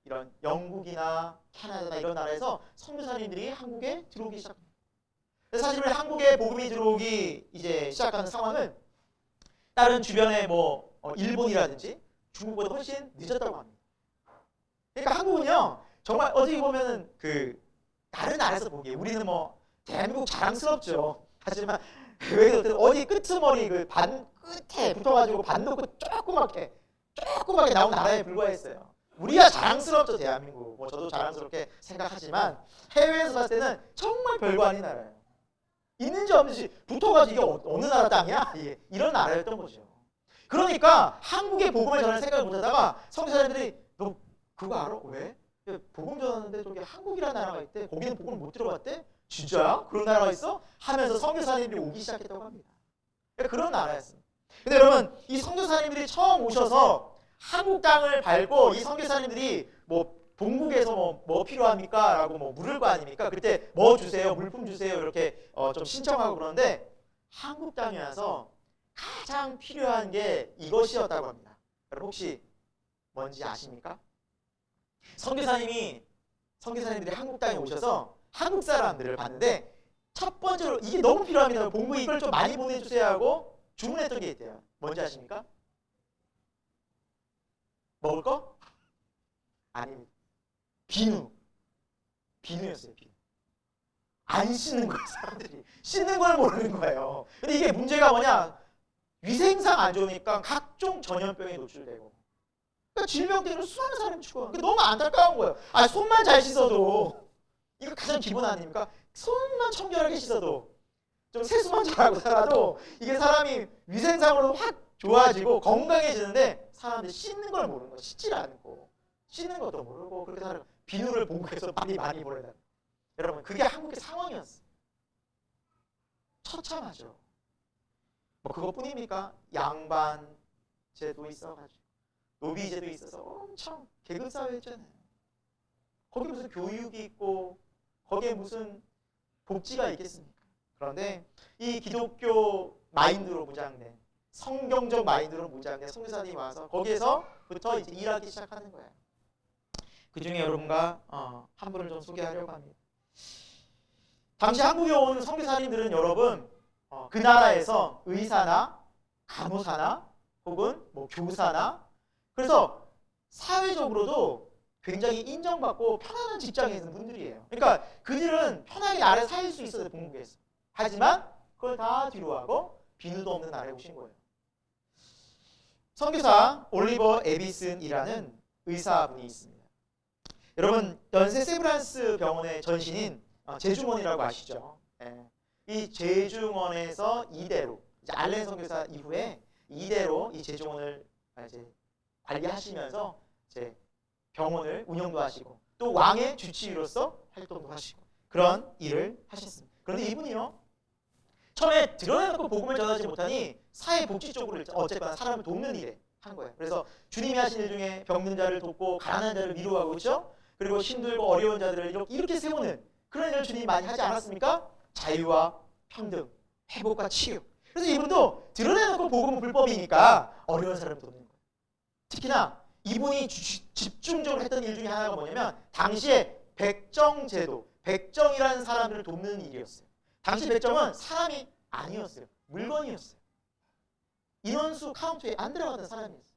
Speaker 1: 이런 영국이나 캐나다나 이런 나라에서 선교사님들이 한국에 들어오기 시작합니다. 사실 우리 한국에 복음이 들어오기 이제 시작하는 상황은 다른 주변의 일본이라든지 중국보다 훨씬 늦었다고 합니다. 그러니까 한국은요 정말 어떻게 보면은 다른 나라에서 보기에 우리는 대한민국 자랑스럽죠. 하지만 어디 끄트머리 반 끝에 붙어가지고 반 놓고 조그맣게 나온 나라에 불과했어요. 우리가 자랑스럽죠, 대한민국. 저도 자랑스럽게 생각하지만 해외에서 봤을 때는 정말 별거 아닌 나라예요. 있는지 없는지 붙어가지고 이게 어느 나라 땅이야? 이런 나라였던 거죠. 그러니까 한국의 복음을 전할 생각을 못하다가 선교사님들이 너 그거 알아? 왜? 복음 전하는데 저기 한국이라는 나라가 있대. 거기는 복음을 못 들어봤대? 진짜야? 그런 나라가 있어? 하면서 선교사님들이 오기 시작했다고 합니다. 그런 나라였습니다. 근데 여러분, 이 선교사님들이 처음 오셔서 한국 땅을 밟고 이 선교사님들이 본국에서 뭐 필요합니까? 라고 물을 거 아닙니까? 그때 뭐 주세요? 물품 주세요? 이렇게 좀 신청하고 그러는데 한국 땅에 와서 가장 필요한 게 이것이었다고 합니다. 여러분 혹시 뭔지 아십니까? 선교사님들이 한국 땅에 오셔서 한국 사람들을 봤는데 첫 번째로 이게 너무 필요합니다. 본부 이걸 좀 많이 보내주세요 하고 주문했던 게 있대요. 뭔지 아십니까? 먹을 거? 아닙니다. 비누였어요. 비누. 안 씻는 거예요. 사람들이 씻는 걸 모르는 거예요. 근데 이게 문제가 뭐냐? 위생상 안 좋으니까 각종 전염병에 노출되고, 그러니까 질병 때문에 수많은 사람이 죽어요. 너무 안타까운 거예요. 아, 손만 잘 씻어도, 이거 가장 기본 아닙니까? 손만 청결하게 씻어도, 좀 세수만 잘하고 살아도 이게 사람이 위생상으로 확 좋아지고 건강해지는데, 사람들이 씻는 걸 모르는 거예요. 씻질 않고 씻는 것도 모르고 그렇게 살아요. 비누를 본국에서 많이 보내다. 여러분, 그게 한국의 상황이었어요. 처참하죠. 뭐 그것뿐입니까? 양반제도 있어가지고 노비제도 있어서 엄청 계급사회였잖아요. 거기 무슨 교육이 있고 거기에 무슨 복지가 있겠습니까? 그런데 이 기독교 마인드로 무장된, 성경적 마인드로 무장된 선교사님이 와서 거기에서부터 이제 일하기 시작하는 거예요. 그 중에 여러분과 한 분을 좀 소개하려고 합니다. 당시 한국에 온 선교사님들은 여러분 그 나라에서 의사나 간호사나 혹은 뭐 교사나, 그래서 사회적으로도 굉장히 인정받고 편안한 직장에 있는 분들이에요. 그러니까 그들은 편하게 나라에 살 수 있어요, 본국에서. 하지만 그걸 다 뒤로 하고 비누도 없는 나라에 오신 거예요. 선교사 올리버 에비슨이라는 의사분이 있습니다. 여러분, 연세 세브란스 병원의 전신인 제중원이라고 아시죠? 예. 이 제중원에서 이대로, 이제 알렌 선교사 이후에 이대로 이 제중원을 이제 관리하시면서 이제 병원을 운영도 하시고 또 왕의 주치의로서 활동도 하시고 그런 일을 하셨습니다. 그런데 이분이요, 처음에 드러내놓고 복음을 전하지 못하니 사회복지 쪽으로 어쨌거나 사람을 돕는 일에 한 거예요. 그래서 주님이 하신 일 중에 병든 자를 돕고 가난한 자를 위로하고, 그렇죠? 그리고 힘들고 어려운 자들을 이렇게 세우는 그런 일을 주님이 많이 하지 않았습니까? 자유와 평등, 회복과 치유. 그래서 이분도 드러내놓고 복음은 불법이니까 어려운 사람을 돕는 거예요. 특히나 이분이 집중적으로 했던 일 중에 하나가 뭐냐면 당시에 백정제도, 백정이라는 사람들을 돕는 일이었어요. 당시 백정은 사람이 아니었어요. 물건이었어요. 인원수 카운트에 안 들어가던 사람이었어요.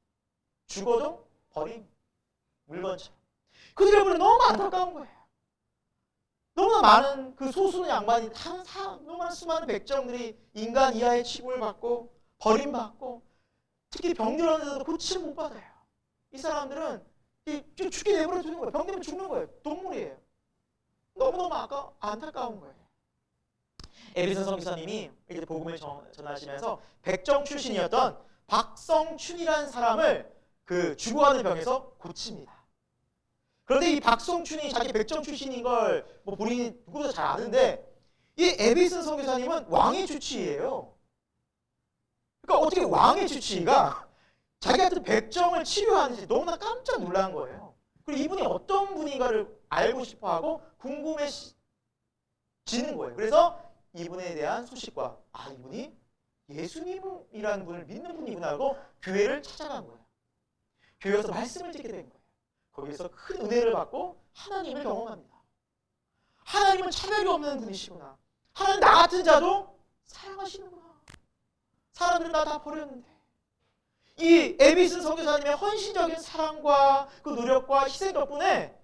Speaker 1: 죽어도 버린 물건처럼. 그들을 보니 너무 안타까운 거예요. 너무나 많은 그 소수는 양반이 너무나 수많은 백정들이 인간 이하의 취급을 받고 버림받고 특히 병들었는데도 고침을 못 받아요. 이 사람들은 죽게 내버려 두는 거예요. 병들면 죽는 거예요. 동물이에요. 너무너무 안타까운 거예요. 에비슨 선교사님이 이렇게 복음을 전하시면서 백정 출신이었던 박성춘이라는 사람을 그 죽어가는 병에서 고칩니다. 그런데 이 박성춘이 자기 백정 출신인 걸 뭐 본인이 누구보다 잘 아는데 이 에비슨 선교사님은 왕의 주치의예요. 그러니까 어떻게 왕의 주치의가 자기 같은 백정을 치료하는지 너무나 깜짝 놀란 거예요. 그리고 이분이 어떤 분인가를 알고 싶어하고 궁금해지는 거예요. 그래서 이분에 대한 소식과 이분이 예수님이라는 분을 믿는 분이구나 하고 교회를 찾아간 거예요. 교회에서 말씀을 듣게 된 거예요. 거기에서 큰 은혜를 받고 하나님을 경험합니다. 하나님은 차별이 없는 분이시구나. 하나님 나 같은 자도 사랑하시는구나. 사람들은 나 다 버렸는데. 이 에비슨 선교사님의 헌신적인 사랑과 그 노력과 희생 덕분에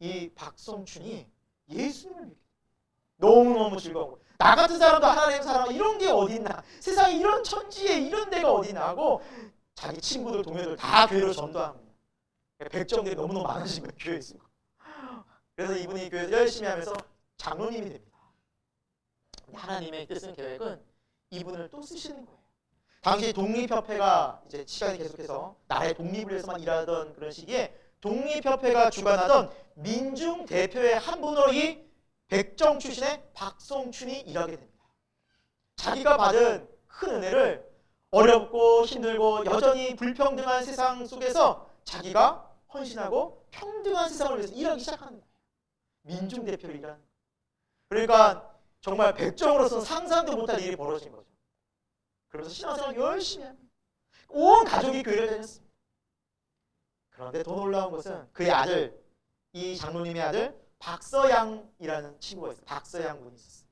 Speaker 1: 이 박성춘이 예수님을 믿게 돼요. 너무너무 즐거운 거예요. 나 같은 사람도 하나님 사랑하고 이런 게 어딨나. 세상에 이런 천지에 이런 데가 어딨나 하고 자기 친구들, 동료들 다 교회로 전도합니다. 백정들이 너무너무 많으신 거예요. 교회에 있으니까. 그래서 이분이 교회에서 열심히 하면서 장로님이 됩니다. 하나님의 뜻은 계획은 이분을 또 쓰시는 거예요. 당시 독립협회가 이제 시간이 계속해서 나라의 독립을 위해서만 일하던 그런 시기에 독립협회가 주관하던 민중 대표의 한 분으로 이 백정 출신의 박성춘이 일하게 됩니다. 자기가 받은 큰 은혜를 어렵고 힘들고 여전히 불평등한 세상 속에서 자기가 헌신하고 평등한 세상을 위해서 일하기 시작하는 거예요. 민중 대표를 일하는 거예요. 그러니까 정말 백정으로서 상상도 못할 일이 벌어진 거죠. 그러면서 신앙생활 열심히 합니다. 온 가족이 교회를 다녔습니다. 그런데 더 놀라운 것은 그의 아들, 이 장로님의 아들 박서양이라는 친구가 있어요. 박서양 분이 있었어요.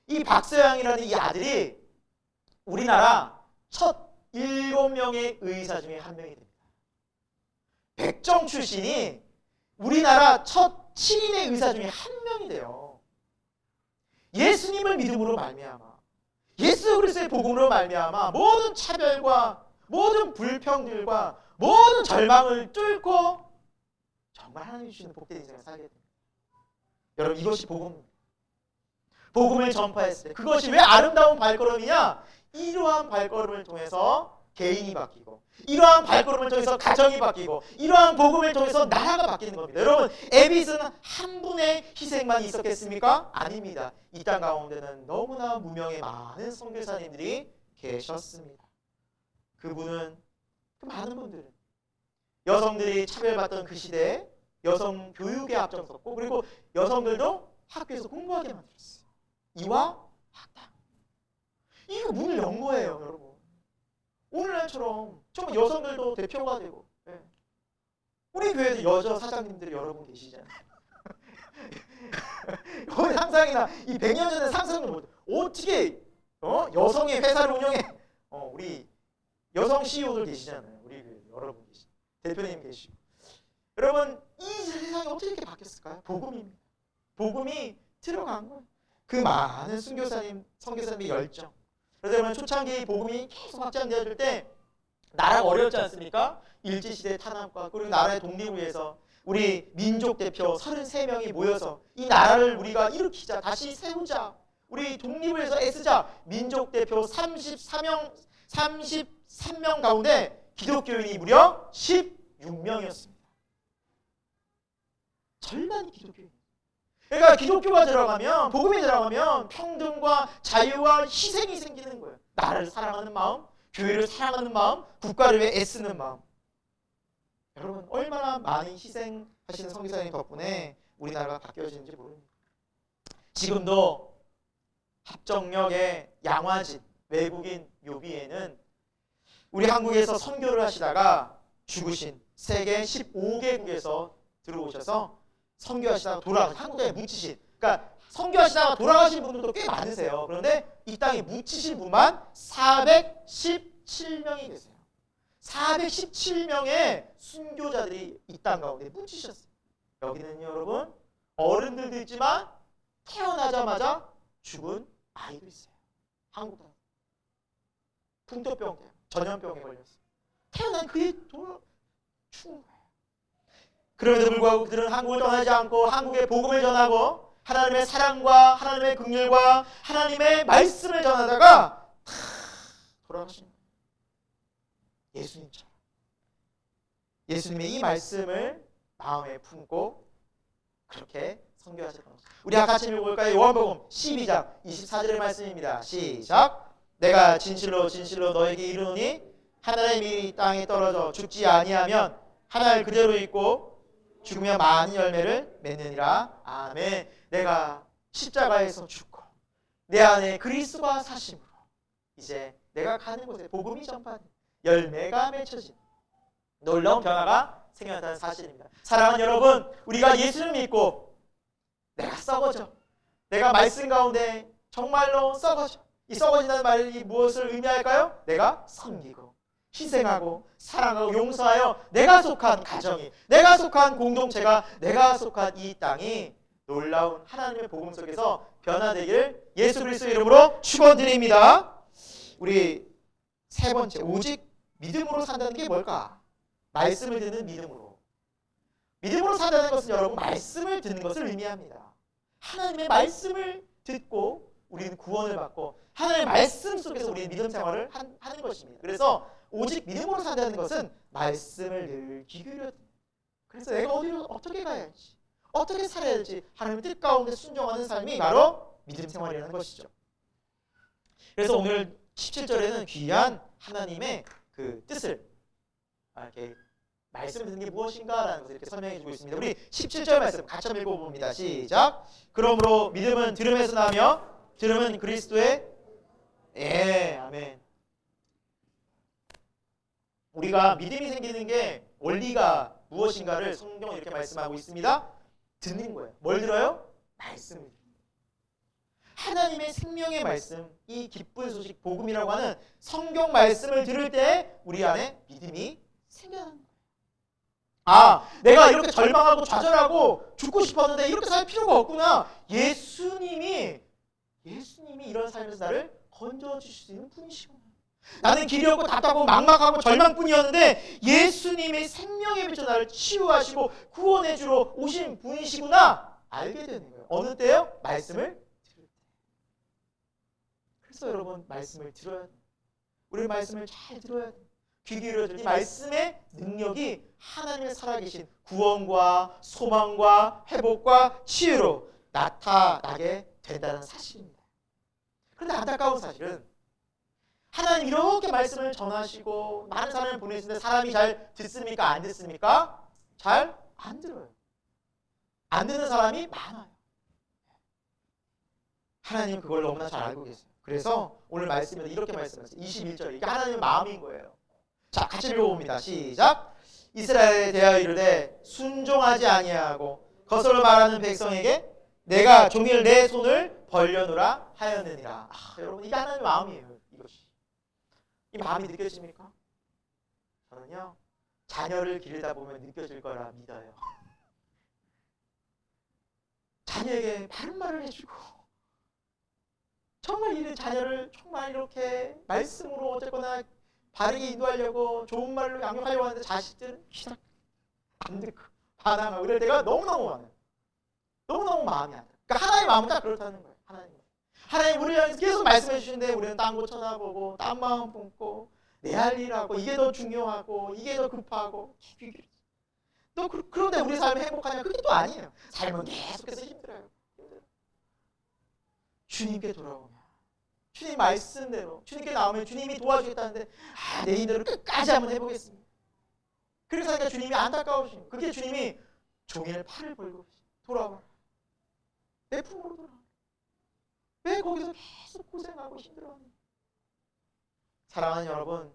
Speaker 1: 이 박서양이라는 이 아들이 우리나라 첫 7명의 의사 중에 한 명이 됩니다. 백정 출신이 우리나라 첫 7인의 의사 중에 한 명이 돼요. 예수님을 믿음으로 말미암아, 예수 그리스도의 복음으로 말미암아 모든 차별과 모든 불평들과 모든 절망을 뚫고 정말 하나님이 주시는 복된 인생을 살게 됩니다. 여러분, 이것이 복음입니다. 복음을 전파했을 때 그것이 왜 아름다운 발걸음이냐? 이러한 발걸음을 통해서 개인이 바뀌고, 이러한 발걸음을 통해서 가정이 바뀌고, 이러한 복음을 통해서 나라가 바뀌는 겁니다. 여러분, 에빗은 한 분의 희생만 있었겠습니까? 아닙니다. 이 땅 가운데는 너무나 무명의 많은 선교사님들이 계셨습니다. 그분은, 그 많은 분들은 여성들이 차별받던 그 시대에 여성 교육에 앞장섰고, 그리고 여성들도 학교에서 공부하게 만들었어요. 이와 학당. 이거 문을 연 거예요, 여러분. 오늘날처럼 정말 여성들도 대표가 되고, 네. 우리 교회도 여자 사장님들이 여러분 계시잖아요. 상상이나 이 100년 전에 상상을 못, 어떻게 여성의 회사를 운영해? 우리 여성 CEO들 계시잖아요. 우리 교회 여러분 계시, 대표님 계시고. 여러분, 이 세상이 어떻게 이렇게 바뀌었을까요? 복음입니다. 복음이 들어간 거예요. 그 많은 선교사님, 선교사님의 열정. 그래서 여러분, 초창기 복음이 계속 확장되어질 때 나라가 어려웠지 않습니까? 일제시대 탄압과 그리고 나라의 독립을 위해서 우리 민족 대표 33명이 모여서 이 나라를 우리가 일으키자, 다시 세우자, 우리 독립을 위해서 애쓰자. 민족 대표 33명 가운데 기독교인이 무려 16명이었습니다. 절반이 기독교인. 그러니까 기독교가 들어가면, 복음이 들어가면 평등과 자유와 희생이 생기는 거예요. 나라를 사랑하는 마음, 교회를 사랑하는 마음, 국가를 위해 애쓰는 마음. 여러분, 얼마나 많은 희생하시는 선교사님 덕분에 우리나라가 바뀌어지는지 모릅니다. 지금도 합정역의 양화진 외국인 묘비에는 우리 한국에서 선교를 하시다가 죽으신 세계 15개국에서 들어오셔서 선교하시다가 돌아가신, 한국에 묻히신, 그러니까 선교하시다가 돌아가신 분들도 꽤 많으세요. 그런데 이 땅에 묻히신 분만 417명이 계세요. 417명의 순교자들이 이 땅 가운데 묻히셨어요. 여기는 여러분, 어른들도 있지만 태어나자마자 죽은 아이도 있어요. 한국 사람. 풍토병 때문에, 전염병에 걸렸어요. 태어난 그의 죽은 거예요. 그럼에도 불구하고 그들은 한국을 떠나지 않고 한국의 복음을 전하고 하나님의 사랑과 하나님의 긍휼과 하나님의 말씀을 전하다가 다 돌아가신 거예요. 예수님처럼. 예수님의 이 말씀을 마음에 품고 그렇게 선교하셨던 것입니다. 우리 같이 읽어볼까요? 요한복음 12장 24절의 말씀입니다. 시작. 내가 진실로 진실로 너에게 이르노니 하늘의 밀이 땅에 떨어져 죽지 아니하면 하늘 그대로 있고 죽으면 많은 열매를 맺느니라. 아멘. 내가 십자가에서 죽고 내 안에 그리스도가 사심으로 이제 내가 가는 곳에 복음이 전파된 열매가 맺혀진 놀라운 변화가 생겨났다는 사실입니다. 사랑하는 여러분, 우리가 예수를 믿고 내가 썩어져, 내가 말씀 가운데 정말로 썩어져. 이 썩어진다는 말이 무엇을 의미할까요? 내가 섬기고 희생하고 사랑하고 용서하여 내가 속한 가정이, 내가 속한 공동체가, 내가 속한 이 땅이 놀라운 하나님의 복음 속에서 변화되기를 예수 그리스도의 이름으로 축원드립니다. 우리 세 번째, 오직 믿음으로 산다는 게 뭘까? 말씀을 듣는 믿음으로. 믿음으로 산다는 것은 여러분, 말씀을 듣는 것을 의미합니다. 하나님의 말씀을 듣고 우리는 구원을 받고 하나님의 말씀 속에서 우리는 믿음 생활을 하는 것입니다. 그래서 오직 믿음으로 산다는 것은 말씀을 늘 귀 기울여, 그래서 내가 어디로 어떻게 가야 할지, 어떻게 살아야 할지 하나님의 뜻 가운데 순종하는 삶이 바로 믿음 생활이라는 것이죠. 그래서 오늘 17절에는 귀한 하나님의 그 뜻을 이렇게 말씀을 듣는 게 무엇인가라는 것을 이렇게 설명해 주고 있습니다. 우리 17절 말씀 같이 한번 읽어봅니다. 시작. 그러므로 믿음은 들음에서 나며 들음은 그리스도의 아멘. 우리가 믿음이 생기는 게 원리가 무엇인가를 성경은 이렇게 말씀하고 있습니다. 듣는 거예요. 뭘 들어요? 말씀을. 하나님의 생명의 말씀, 이 기쁜 소식, 복음이라고 하는 성경 말씀을 들을 때 우리 안에 믿음이 생겨나는 거예요. 아, 내가 이렇게 절망하고 좌절하고 죽고 싶었는데 이렇게 살 필요가 없구나. 예수님이 이런 삶에서 나를 건져주실 수 있는 분이시구나. 나는 길이 없고 답답하고 막막하고 절망뿐이었는데 예수님의 생명의 빛으로 나를 치유하시고 구원해 주러 오신 분이시구나 알게 되는 거예요. 어느 때요? 말씀을 들을 때. 그래서 여러분 말씀을 들어야 돼요. 우리 말씀을 잘 들어야 돼요. 귀 기울여 이 말씀의 능력이 하나님의 살아계신 구원과 소망과 회복과 치유로 나타나게 된다는 사실입니다. 그런데 안타까운 사실은 하나님 이렇게 말씀을 전하시고 많은 사람을 보내시는데 사람이 잘 듣습니까? 안 듣습니까? 잘 안 들어요. 안 듣는 사람이 많아요. 하나님은 그걸 너무나 잘 알고 계세요. 그래서 오늘 말씀에서 이렇게 말씀하세요. 21절 이게 하나님의 마음인 거예요. 자, 같이 읽어봅니다. 시작. 이스라엘에 대하여 이르되 순종하지 아니하고 거슬러 말하는 백성에게 내가 종일 내 손을 벌려놓으라 하였느니라. 여러분 이게 하나님의 마음이에요. 이것이. 이 마음이 느껴집니까? 저는요 자녀를 기르다 보면 느껴질 거라 믿어요. 자녀에게 바른 말을 해주고 정말 이 자녀를 정말 이렇게 말씀으로 어쨌거나 바르게 인도하려고 좋은 말로 양육하려고 하는데 자식들은 귀딱 안 듣고 반항하고 이럴 때가 너무너무 많아요. 너무너무 마음이 안 들어요. 그러니까 하나님의 마음은 딱 그렇다는 거예요. 하나님 우리를 향해서 계속 말씀해 주시는데 우리는 딴 거 쳐다보고 딴 마음 품고 내 할 일하고 이게 더 중요하고 이게 더 급하고 또 그런데 우리 삶이 행복하냐? 그게 또 아니에요. 삶은 계속해서 힘들어요. 주님께 돌아오면 주님 말씀대로 주님께 나오면 주님이 도와주겠다는데 내 힘대로 끝까지 한번 해보겠습니다. 그래서 하니까 주님이 안타까우시고 그게 주님이 종일 팔을 벌고 돌아와 내 품으로 돌아와 왜 거기서 계속 고생하고 힘들어하는 사랑하는 여러분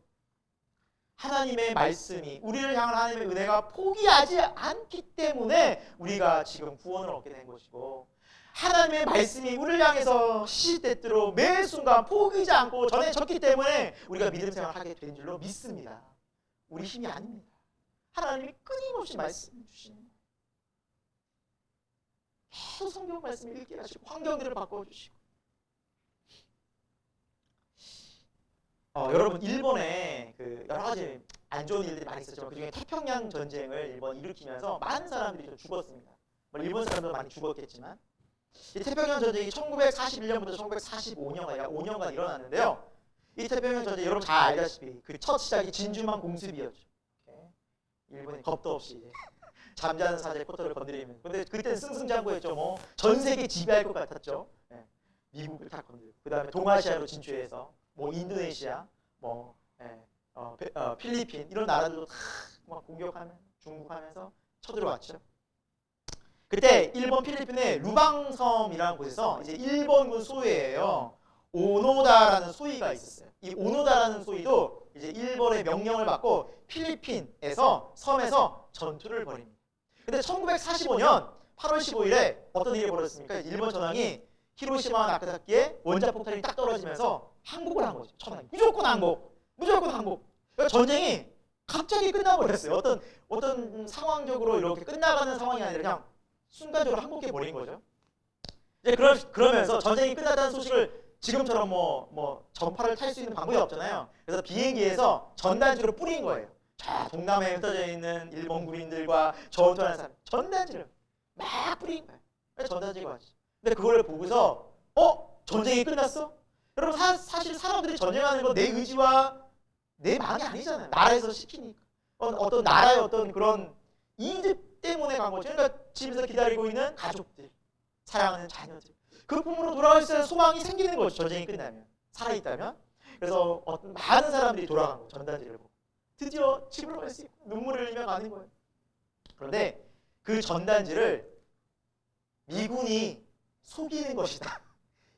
Speaker 1: 하나님의 말씀이 우리를 향한 하나님의 은혜가 포기하지 않기 때문에 우리가 지금 구원을 얻게 된 것이고 하나님의 말씀이 우리를 향해서 시시때때로 매 순간 포기하지 않고 전해졌기 때문에 우리가 믿음 생활을 하게 된 줄로 믿습니다. 우리 힘이 아닙니다. 하나님이 끊임없이 말씀해 주시는 거예요. 계속 성경 말씀을 읽게 하시고 환경들을 바꿔주시고 여러분 일본에 그 여러 가지 안 좋은 일들이 많이 있었죠. 그중에 태평양 전쟁을 일본이 일으키면서 많은 사람들이 좀 죽었습니다. 일본 사람도 많이 죽었겠지만 이 태평양 전쟁이 1941년부터 1945년간 약 5년간 일어났는데요. 이 태평양 전쟁 여러분 잘 알다시피 그 첫 시작이 진주만 공습이었죠. 일본이 겁도 없이 잠자는 사자의 포털을 건드리면 근데 그때는 승승장구했죠. 뭐 전 세계 지배할 것 같았죠. 미국을 다 건드리고 그 다음에 동아시아로 진출해서 뭐 인도네시아, 뭐 필리핀 이런 나라들도 다 막 공격하면 중국하면서 쳐들어왔죠. 그때 일본 필리핀의 루방섬이라는 곳에서 이제 일본군 소위예요. 오노다라는 소위가 있었어요. 이 오노다라는 소위도 이제 일본의 명령을 받고 필리핀에서 섬에서 전투를 벌입니다. 근데 1945년 8월 15일에 어떤 일이 벌어졌습니까? 일본 전황이 히로시마와 나가사키에 원자폭탄이 딱 떨어지면서 항복을 한 거죠. 전황이 무조건 항복, 무조건 항복. 그러니까 전쟁이 갑자기 끝나버렸어요. 어떤 상황적으로 이렇게 끝나가는 상황이 아니라 그냥 순간적으로 항복해 버린 거죠. 이제 그러면서 전쟁이 끝났다는 소식을 지금처럼 뭐 전파를 탈 수 있는 방법이 없잖아요. 그래서 비행기에서 전단지를 뿌린 거예요. 자, 동남아에 흩어져 있는 일본 군인들과 전투하는 사람 전단지를 막 뿌린 거예요. 전단지가 왔죠. 근데 그걸 보고서 전쟁이 끝났어? 여러분 사실 사람들이 전쟁하는 건 내 의지와 내 마음이 아니잖아요. 나라에서 시키니까. 어떤 나라의 어떤 그런 이득 때문에 간 거죠. 그러니까 집에서 기다리고 있는 가족들, 사랑하는 자녀들. 그 품으로 돌아갈 수 있는 소망이 생기는 거죠. 전쟁이 끝나면. 살아있다면. 그래서 많은 사람들이 돌아간 거예요. 전단지를 보고. 드디어 집으로 갈 수 있고 눈물을 흘리며 가는 거예요. 그런데 그 전단지를 미군이 속이는 것이다.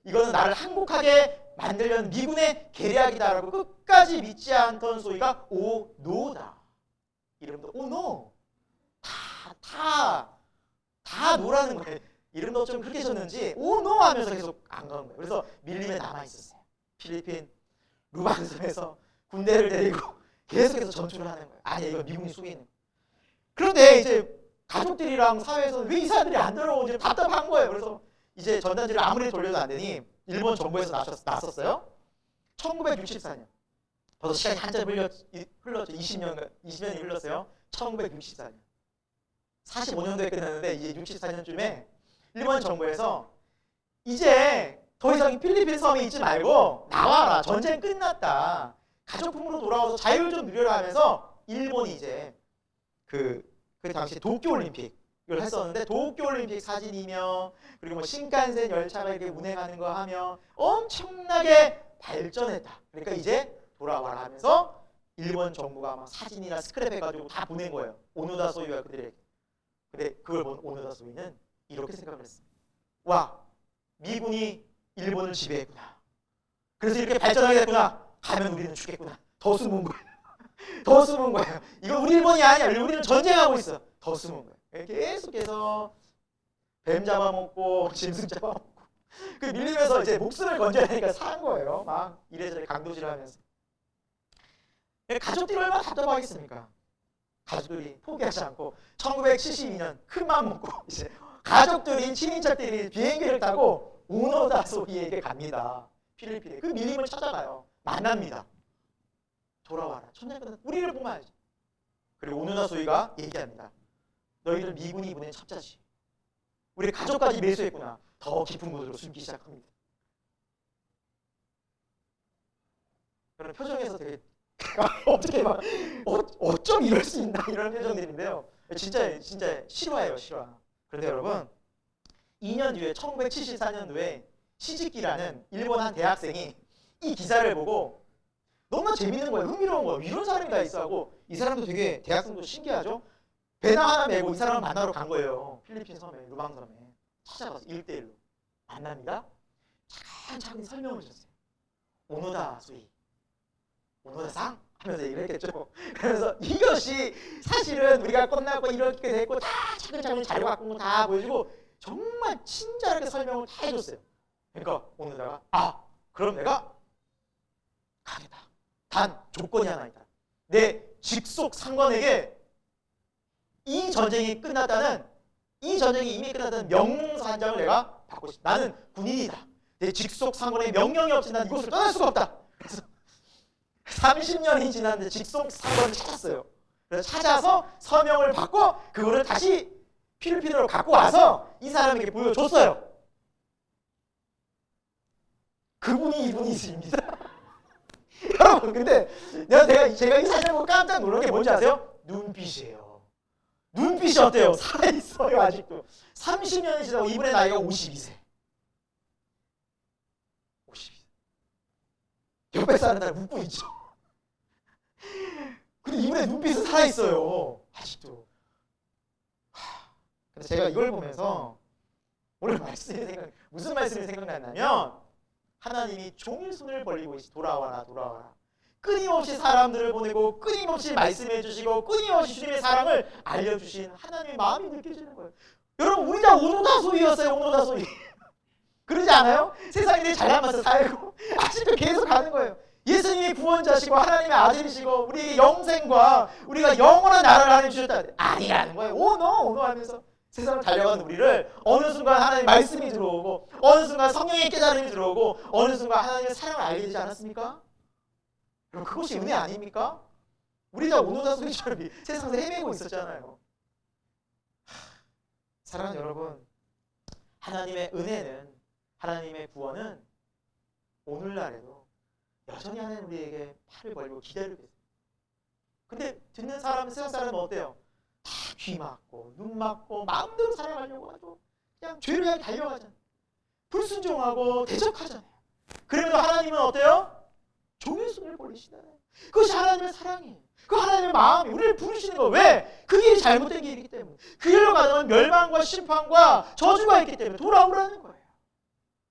Speaker 1: 이거는 나를 항복하게 만들려는 미군의 계략이다라고 끝까지 믿지 않던 소위가 오노다. 이름도 오노. 다 노라는 거예요. 이름도 좀 그렇게 졌는지 오노 하면서 계속 안 가는 거예요. 그래서 밀림에 남아 있었어요. 필리핀 루방섬에서 군대를 데리고 계속해서 전투를 하는 거예요. 아니 이거 미군이 속이는 거예요. 그런데 이제 가족들이랑 사회에서 왜 이 사람들이 안 들어오는지 답답한 거예요. 그래서 이제 전단지를 아무리 돌려도 안 되니 일본 정부에서 나섰어요. 1964년. 벌써 시간이 한참 흘렀죠. 20년이 흘렀어요. 1964년. 45년도에 끝났는데 이제 64년쯤에 일본 정부에서 이제 더 이상 필리핀 섬에 있지 말고 나와라. 전쟁 끝났다. 가족품으로 돌아와서 자유를 좀 누려라 하면서 일본이 이제 그 당시 도쿄올림픽을 했었는데 도쿄올림픽 사진이며 그리고 뭐 신칸센 열차가 이렇게 운행하는 거 하며 엄청나게 발전했다. 그러니까 이제 돌아와라 하면서 일본 정부가 막 사진이나 스크랩 해가지고 다 보낸 거예요. 오노다 소위와 그들에게. 근데 그걸 본 오노다 소위는 이렇게 생각을 했습니다. 와, 미군이 일본을 지배했구나. 그래서 이렇게 발전하게 됐구나. 가면 우리는 죽겠구나. 더 숨은 거예요. 더 숨은 거예요. 이거 우리 일본이 아니야. 우리는 전쟁하고 있어. 더 숨은 거예요. 계속해서 뱀 잡아먹고 짐승 잡아먹고 그 밀리면서 이제 목숨을 건져야 되니까 산 거예요. 막 이래저래 강도질하면서. 가족들이 얼마나 답답하겠습니까? 가족들이 포기하지 않고 1972년 큰맘 먹고 이제 가족들이 친인척들이 비행기를 타고 오노다 소위에게 갑니다. 필리핀에. 그 밀림을 찾아가요. 만납니다. 돌아와라. 전쟁 끝났다. 우리를 보면야지. 그리고 오노다 소위가 얘기합니다. 너희들 미군이 보낸 첩자지. 우리 가족까지 매수했구나. 더 깊은 곳으로 숨기 시작합니다. 그런 표정에서 되게 어떻게 막 어쩜 이럴 수 있나 이런 표정들인데요. 진짜 실화예요, 실화. 그런데 여러분 2년 뒤에 1974년도에 시즈키라는 일본 한 대학생이 이 기사를 보고 너무나 재밌는 거예요. 흥미로운 거예요. 이런 사람이 다 있어 하고 이 사람도 되게 대학생도 신기하죠. 배낭 하나 메고 이 사람을 만나러 간 거예요. 필리핀 섬에, 루방섬에. 찾아가서 1대1로 만납니다. 차근차근 설명을 주셨어요. 오노다 소위, 오노다상 하면서 얘기를 했겠죠. 그래서 이것이 사실은 우리가 끝나고 이렇게 됐고 다 차근차근 자료 갖고 온 거 다 보여주고 정말 친절하게 설명을 다 해줬어요. 그러니까 오노다가 그럼 내가 가겠다. 단 조건이 하나 있다. 내 직속 상관에게 이 전쟁이 이미 끝났다는 명령서 한 장을 내가 받고 싶다. 나는 군인이다. 내 직속 상관의 명령이 없이 난 이곳을 떠날 수가 없다. 그래서 30년이 지났는데 직속 상관을 찾았어요. 그래서 찾아서 서명을 받고 그거를 다시 필리핀으로 갖고 와서 이 사람에게 보여줬어요. 그분이 이분이십니다. 여러분 근데 제가 이 사진을 보고 깜짝 놀란 게 뭔지 아세요? 눈빛이에요. 눈빛이 어때요? 살아있어요 아직도. 30년이 지나고 이분의 나이가 52세. 52세. 옆에 사는 사람 웃고 있죠. 근데 이분의 눈빛은 살아있어요 아직도. 근데 제가 이걸 보면서 오늘 무슨 말씀이 생각났냐면 하나님이 종일 손을 벌리고 돌아와라 돌아와라. 끊임없이 사람들을 보내고 끊임없이 말씀해 주시고 끊임없이 주님의 사랑을 알려주신 하나님의 마음이 느껴지는 거예요. 여러분 우리 다 오노다 소위였어요. 오노다 소위. 그러지 않아요? 세상에 잘난 맛을 살고 아직도 계속 가는 거예요. 예수님이 구원자시고 하나님의 아들이시고 우리에게 영생과 우리가 영원한 나라를 하나님 주셨다. 아니라는 거예요. 오노 하면서 세상을 달려가는 우리를 어느 순간 하나님의 말씀이 들어오고 어느 순간 성령의 깨달음이 들어오고 어느 순간 하나님의 사랑을 알게 되지 않았습니까? 그럼 그것이 은혜 아닙니까? 우리 다 오노다 소리처럼 세상에서 헤매고 있었잖아요. 사랑하는 여러분, 하나님의 은혜는, 하나님의 구원은 오늘날에도 여전히 하나님 우리에게 팔을 벌리고 기다리고 있어요. 근데 듣는 사람, 세상 사람은 어때요? 다 귀 막고 눈 막고 마음대로 살아가려고 하죠. 그냥 죄를 향해 달려가잖아요. 불순종하고 대적하잖아요. 그래도 하나님은 어때요? 종일 손을 벌리시잖아요. 그것이 하나님의 사랑이에요. 그 하나님의 마음이 우리를 부르시는 거. 왜? 그 길이 잘못된 길이기 때문에. 그 길로 가면 멸망과 심판과 저주가 있기 때문에 돌아오라는 거예요.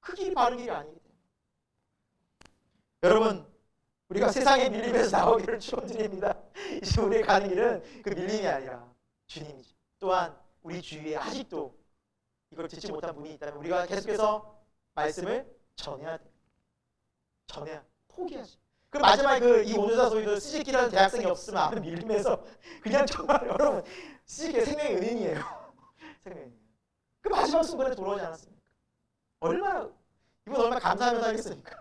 Speaker 1: 그 길이 바른 길이 아니기 때문에. 여러분, 우리가 세상의 밀림에서 나오기를 축원드립니다. 이제 우리의 가는 길은 그 밀림이 아니라 주님이죠. 또한 우리 주위에 아직도 이걸 듣지 못한 분이 있다면 우리가 계속해서 말씀을 전해야 됩니다. 전해야, 포기하지. 그 마지막에 이 오누자소이도 시집기라는 대학생이 없으면 앞에 밀림에서 그냥 정말 여러분 시집기 생명의 은인이에요. 생명의 은인. 그 마지막 순간에 돌아오지 않았습니까? 이분 얼마나 감사하면서 하겠습니까?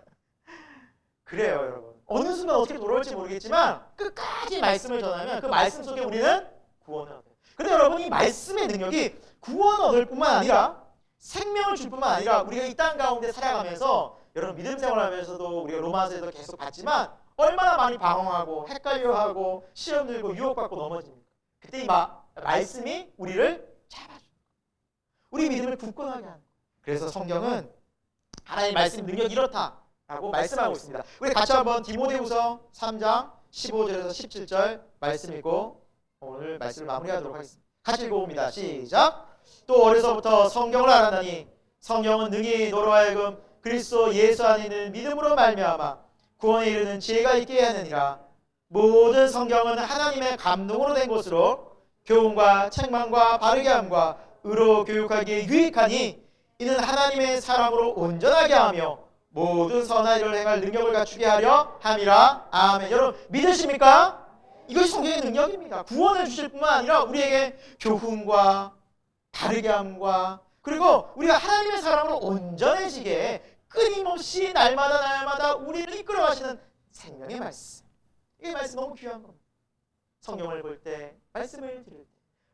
Speaker 1: 그래요, 여러분. 어느 순간 어떻게 돌아올지 모르겠지만 끝까지 말씀을 전하면 그 말씀 속에 우리는 구원을 얻어요. 근데 여러분, 이 말씀의 능력이 구원을 얻을 뿐만 아니라 생명을 줄 뿐만 아니라 우리가 이 땅 가운데 살아가면서 여러분 믿음 생활하면서도 우리가 로마서에서 계속 봤지만 얼마나 많이 방황하고 헷갈려하고 시험 들고 유혹받고 넘어집니까? 그때 이 말씀이 우리를 잡아줘요. 우리 믿음을 굳건하게 하는 거예요. 그래서 성경은 하나님의 말씀 능력이 이렇다라고 말씀하고 있습니다. 우리 같이 한번 디모데후서 3장 15절에서 17절 말씀 읽고 오늘 말씀을 마무리하도록 하겠습니다. 같이 읽어봅니다. 시작. 또 어려서부터 성경을 알았나니 성경은 능히 너로 하여금 그리스도 예수 안에 있는 믿음으로 말미암아 구원에 이르는 지혜가 있게 하느니라. 모든 성경은 하나님의 감동으로 된 것으로 교훈과 책망과 바르게 함과 의로 교육하기에 유익하니 이는 하나님의 사람으로 온전하게 하며 모든 선한 일을 행할 능력을 갖추게 하려 함이라. 아멘. 여러분 믿으십니까? 이것이 성경의 능력입니다. 구원을 주실 뿐만 아니라 우리에게 교훈과 바르게 함과 그리고 우리가 하나님의 사람으로 온전해지게 끊임없이 날마다 우리를 이끌어가시는 생명의 말씀. 이 말씀 너무 귀한 겁니다. 성경을 볼 때, 말씀을 들을 때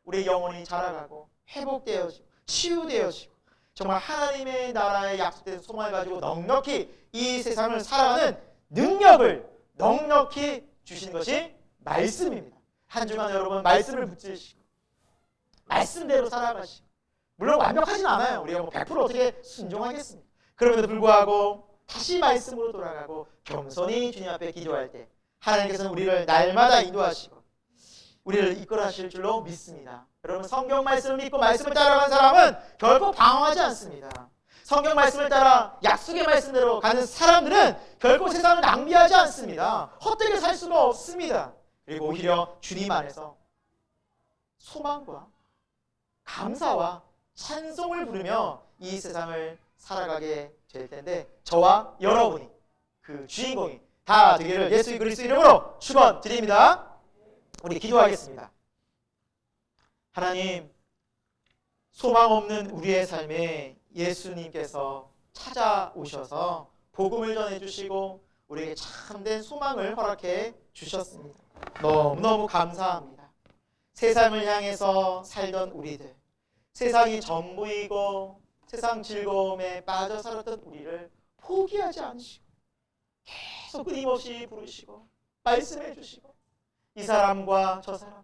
Speaker 1: 우리의 영혼이 자라가고 회복되어지고 치유되어지고 정말 하나님의 나라의 약속된 소망을 가지고 넉넉히 이 세상을 살아가는 능력을 넉넉히 주시는 것이 말씀입니다. 한 주간 여러분 말씀을 붙드시고 말씀대로 살아가시고 물론 완벽하진 않아요. 우리가 100% 어떻게 순종하겠습니까? 그럼에도 불구하고 다시 말씀으로 돌아가고 겸손히 주님 앞에 기도할 때 하나님께서는 우리를 날마다 인도하시고 우리를 이끌어가실 줄로 믿습니다. 여러분 성경 말씀을 믿고 말씀을 따라가는 사람은 결코 방황하지 않습니다. 성경 말씀을 따라 약속의 말씀대로 가는 사람들은 결코 세상을 낭비하지 않습니다. 헛되게 살 수가 없습니다. 그리고 오히려 주님 안에서 소망과 감사와 찬송을 부르며 이 세상을 살아가게 될 텐데 저와 여러분이 그 주인공이 다 되기를 예수 그리스도 이름으로 축원드립니다. 우리 기도하겠습니다. 하나님, 소망 없는 우리의 삶에 예수님께서 찾아오셔서 복음을 전해주시고 우리에게 참된 소망을 허락해 주셨습니다. 너무너무 감사합니다. 세상을 향해서 살던 우리들, 세상이 전부이고 세상 즐거움에 빠져 살았던 우리를 포기하지 않으시고 계속 끊임없이 부르시고 말씀해 주시고 이 사람과 저 사람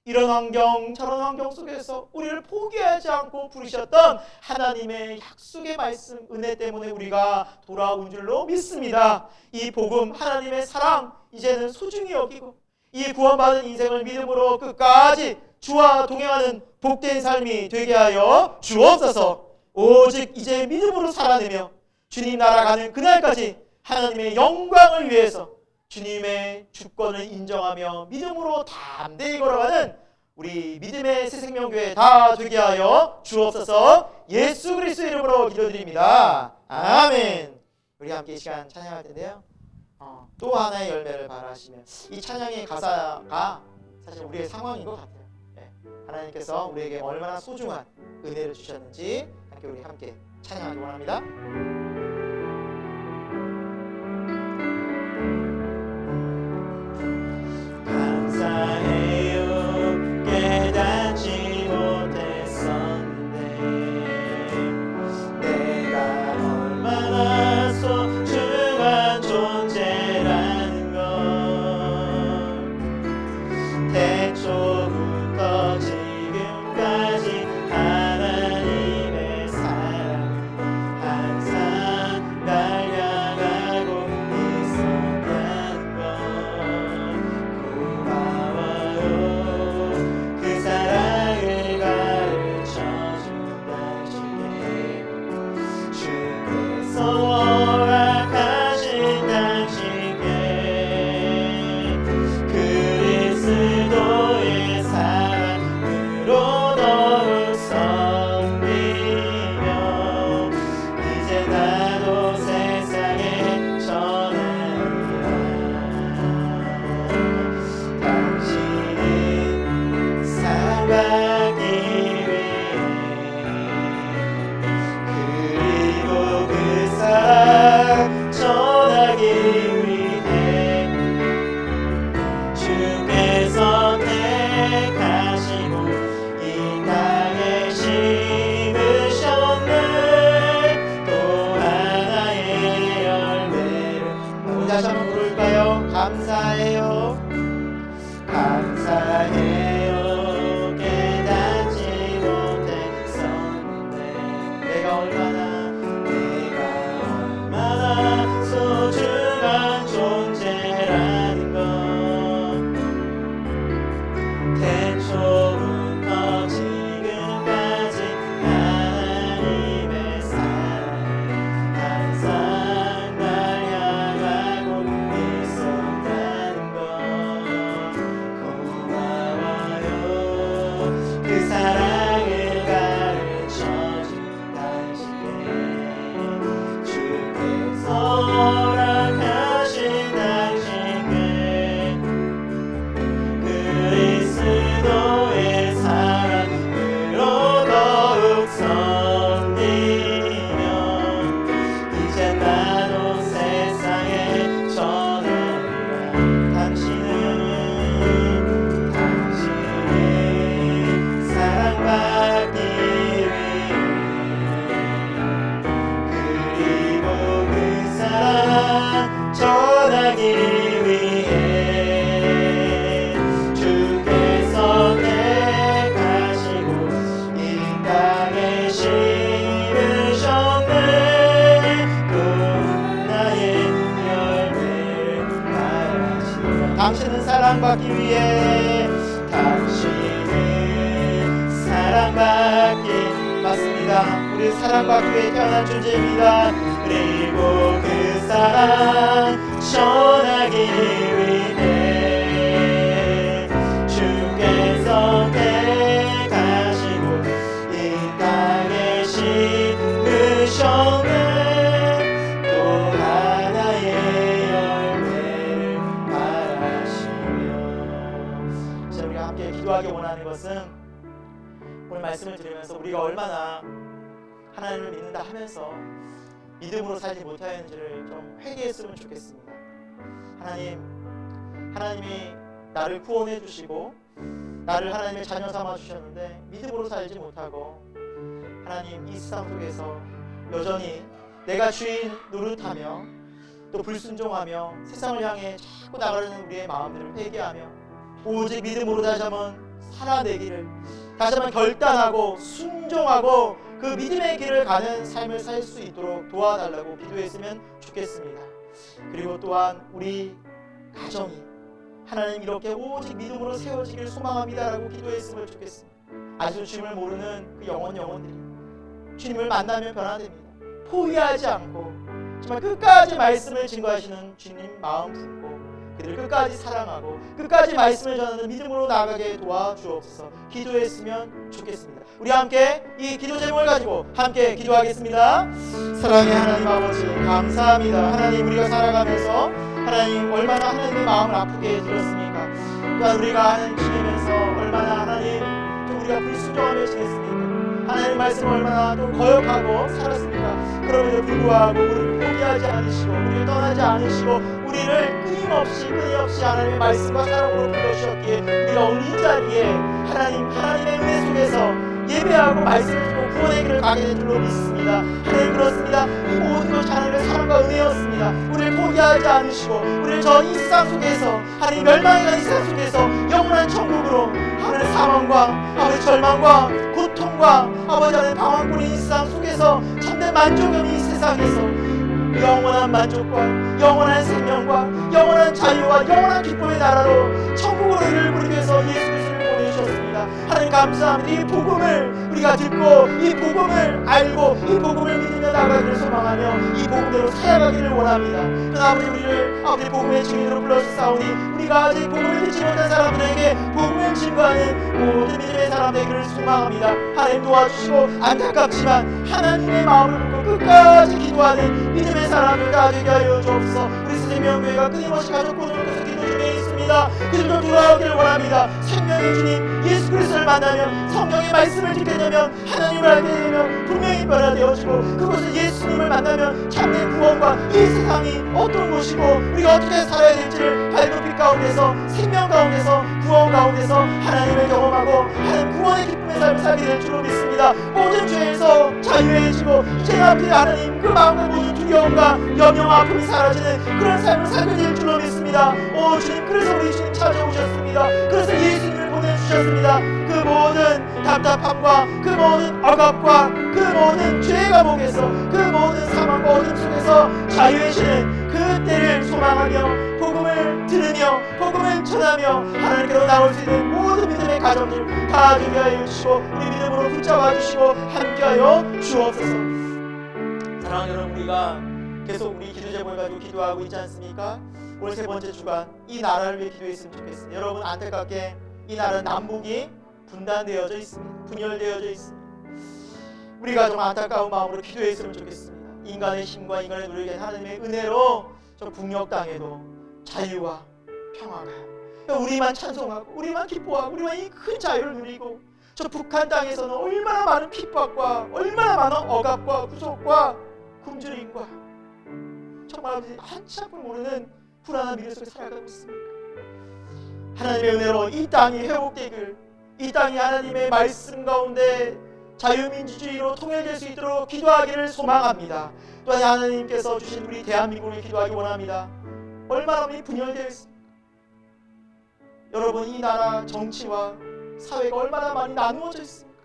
Speaker 1: 이런 환경 저런 환경 속에서 우리를 포기하지 않고 부르셨던 하나님의 약속의 말씀 은혜 때문에 우리가 돌아온 줄로 믿습니다. 이 복음 하나님의 사랑 이제는 소중히 여기고 이 구원받은 인생을 믿음으로 끝까지 주와 동행하는 복된 삶이 되게 하여 주옵소서. 오직 이제 믿음으로 살아내며 주님 나라 가는 그날까지 하나님의 영광을 위해서 주님의 주권을 인정하며 믿음으로 담대히 걸어가는 우리 믿음의 새생명교회 다 되게 하여 주옵소서. 예수 그리스도 이름으로 기도드립니다. 아멘. 우리 함께 이 시간 찬양할 텐데요. 또 하나의 열매를 바라시면 이 찬양의 가사가 사실 우리의 상황인 것 같아요. 하나님께서 우리에게 얼마나 소중한 은혜를 주셨는지 우리 함께 찬양하기 원합니다. 감사해요 깨닫지 못했었는데 내가 얼마나 소중한 존재라는 걸 태초부터 지금까지 하나님의 사랑을 항상 얼마나 소중한 존재라는 것 태초부터 지금까지 하나님의 사랑이 항상 날 향하고 있었다는 것 고마워요. 그 사랑을 가르쳐준 당신께 주께서 허락하신 당신께 그리스도의 사랑으로 더욱 섬기며 이제 나도 세상에 전하리라. 당신의 사랑받기 위해 그리고 그 사랑 전하기 위해 주께서 택하시고 이 땅에 심으셨네. 또 나의 열매를 바라시며 당신은 사랑받기 위해 당신은 사랑받기 맞습니다. 우리 사랑받기 위해 태어난 존재입니다. 그리고 그 사랑 전하기 위해 주께서 택하시고 이 땅에 심으셨네. 또 하나의 열매를 바라시며. 자, 우리가 함께 기도하기 원하는 것은 오늘 말씀을 들으면서 우리가 얼마나 하나님을 믿는다 하면서 믿음으로 살지 못하였는지를 좀 회개했으면 좋겠습니다. 하나님이 나를 구원해 주시고 나를 하나님의 자녀 삼아 주셨는데 믿음으로 살지 못하고 하나님 이 세상 속에서 여전히 내가 주인 노릇하며 또 불순종하며 세상을 향해 자꾸 나가려는 우리의 마음들을 회개하며 오직 믿음으로 다시 한번 살아내기를 다시 한번 결단하고 순종하고 그 믿음의 길을 가는 삶을 살 수 있도록 도와달라고 기도했으면 좋겠습니다. 그리고 또한 우리 가정이 하나님 이렇게 오직 믿음으로 세워지길 소망합니다라고 기도했으면 좋겠습니다. 아직도 주님을 모르는 그 영혼들이 주님을 만나면 변화됩니다. 포기하지 않고 정말 끝까지 말씀을 증거하시는 주님 마음 품고 그들을 끝까지 사랑하고 끝까지 말씀을 전하는 믿음으로 나아가게 도와주옵소서. 기도했으면 좋겠습니다. 우리 함께 이 기도 제목을 가지고 함께 기도하겠습니다. 사랑의 하나님 아버지 감사합니다. 하나님 우리가 살아가면서 하나님 얼마나 하나님의 마음을 아프게 해드렸습니까? 또한 우리가 하나님 지내면서 얼마나 하나님 좀 우리가 불순종하며 지냈습니까? 하나님의 말씀을 얼마나 좀 거역하고 살았습니까? 그럼에도 불구하고 우리를 포기하지 않으시고 우리를 떠나지 않으시고 우리를 끊임없이 하나님의 말씀과 사랑으로 불러주셨기에 우리가 오늘 이 자리에 하나님의 은혜 속에서 예배하고 말씀을 듣고 구원의 길을 가게 된 줄로 믿습니다. 하나님 그렇습니다. 이 모든 것이 하나님의 사랑과 은혜였습니다. 우리를 포기하지 않으시고 우리를 저 이 세상 속에서 하나님 멸망에 간 이 세상 속에서 영원한 천국으로 하나님의 사망과 아버지 절망과 고통과 아버지 하나님 방황꾼인 이 세상 속에서 참된 만족은 이 세상에서 영원한 만족과 영원한 생명과 영원한 자유와 영원한 기쁨의 나라로 천국으로 이를 부르기 위해서 예수 그리스도를 보내주셨습니다. 하나님 감사합니다. 이 복음을 우리가 듣고 이 복음을 알고 이 복음을 믿으며 나가기를 소망하며 이 복음대로 살아가기를 원합니다. 아버지 우리를 아버지 복음의 증인으로 불러주사오니 우리가 아직 복음을 듣지 못한 사람들에게 복음을 증거하는 모든 믿음의 사람 되기를 소망합니다. 하나님 도와주시고 안타깝지만 하나님의 마음을 품고 끝까지 기도하는 믿음의 사람들 다 되게 하여 주옵소서. 우리 생명교회가 끊임없이 가족 구조를 위해서 기도 중에 있습니다. 그들도 돌아오기를 원합니다. 생명의 주님 예수 그리스도를 만나면 성경의 말씀을 듣게 되면 하나님을 알게 되면 분명히 변화되어지고 그것은 예수님을 만나면 참된 구원과 이 세상이 어떤 곳이고 우리가 어떻게 살아야 될지를 발급빛 가운데서 생명 가운데서 구원 가운데서 하나님을 경험하고 하나님 구원의 기쁨의 삶을 살게 될 줄로 믿습니다. 모든 죄에서 자유해지고 죄 앞에 하나님 그 마음의 모든 두려움과 염려와 아픔이 사라지는 그런 삶을 살게 될 줄로 믿습니다. 오 주님 그래서 우리 주님 찾아오셨습니다. 그래서 예수님을 보내주셨습니다. 그 모든 답답함과 그 모든 억압과 그 모든 죄의 감옥에서 그 모든 사망과 어둠 속에서 자유해지는 그 때를 소망하며 복음을 들으며 복음을 전하며 하나님께로 나올 수 있는 모든 믿음의 가정들 다 되게 하여 주시고 우리 믿음으로 붙잡아 주시고 함께하여 주옵소서. 사랑하는 여러분, 우리가 계속 우리 기도 제목을 가지고 기도하고 있지 않습니까? 오늘 세 번째 주간 이 나라를 위해 기도했으면 좋겠습니다. 여러분, 안타깝게 이 나라는 남북이 분단되어져 있습니다. 분열되어져 있습니다. 우리가 좀 안타까운 마음으로 기도했으면 좋겠습니다. 인간의 힘과 인간의 노력에 하나님의 은혜로 저 북녘 땅에도 자유와 평화가, 우리만 찬송하고 우리만 기뻐하고 우리만 이 큰 자유를 누리고 저 북한 땅에서는 얼마나 많은 핍박과 얼마나 많은 억압과 구속과 굶주림과 정말 한치 앞을 모르는 불안한 미래 속에 살아가고 있습니다. 하나님의 은혜로 이 땅이 회복되길, 이 땅이 하나님의 말씀 가운데 자유민주주의로 통일될 수 있도록 기도하기를 소망합니다. 또한 하나님께서 주신 우리 대한민국을 기도하기 원합니다. 얼마나 많이 분열되어 있습니까? 여러분, 이 나라 정치와 사회가 얼마나 많이 나누어져 있습니까?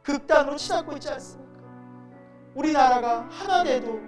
Speaker 1: 극단으로 치닫고 있지 않습니까? 우리나라가 하나 돼도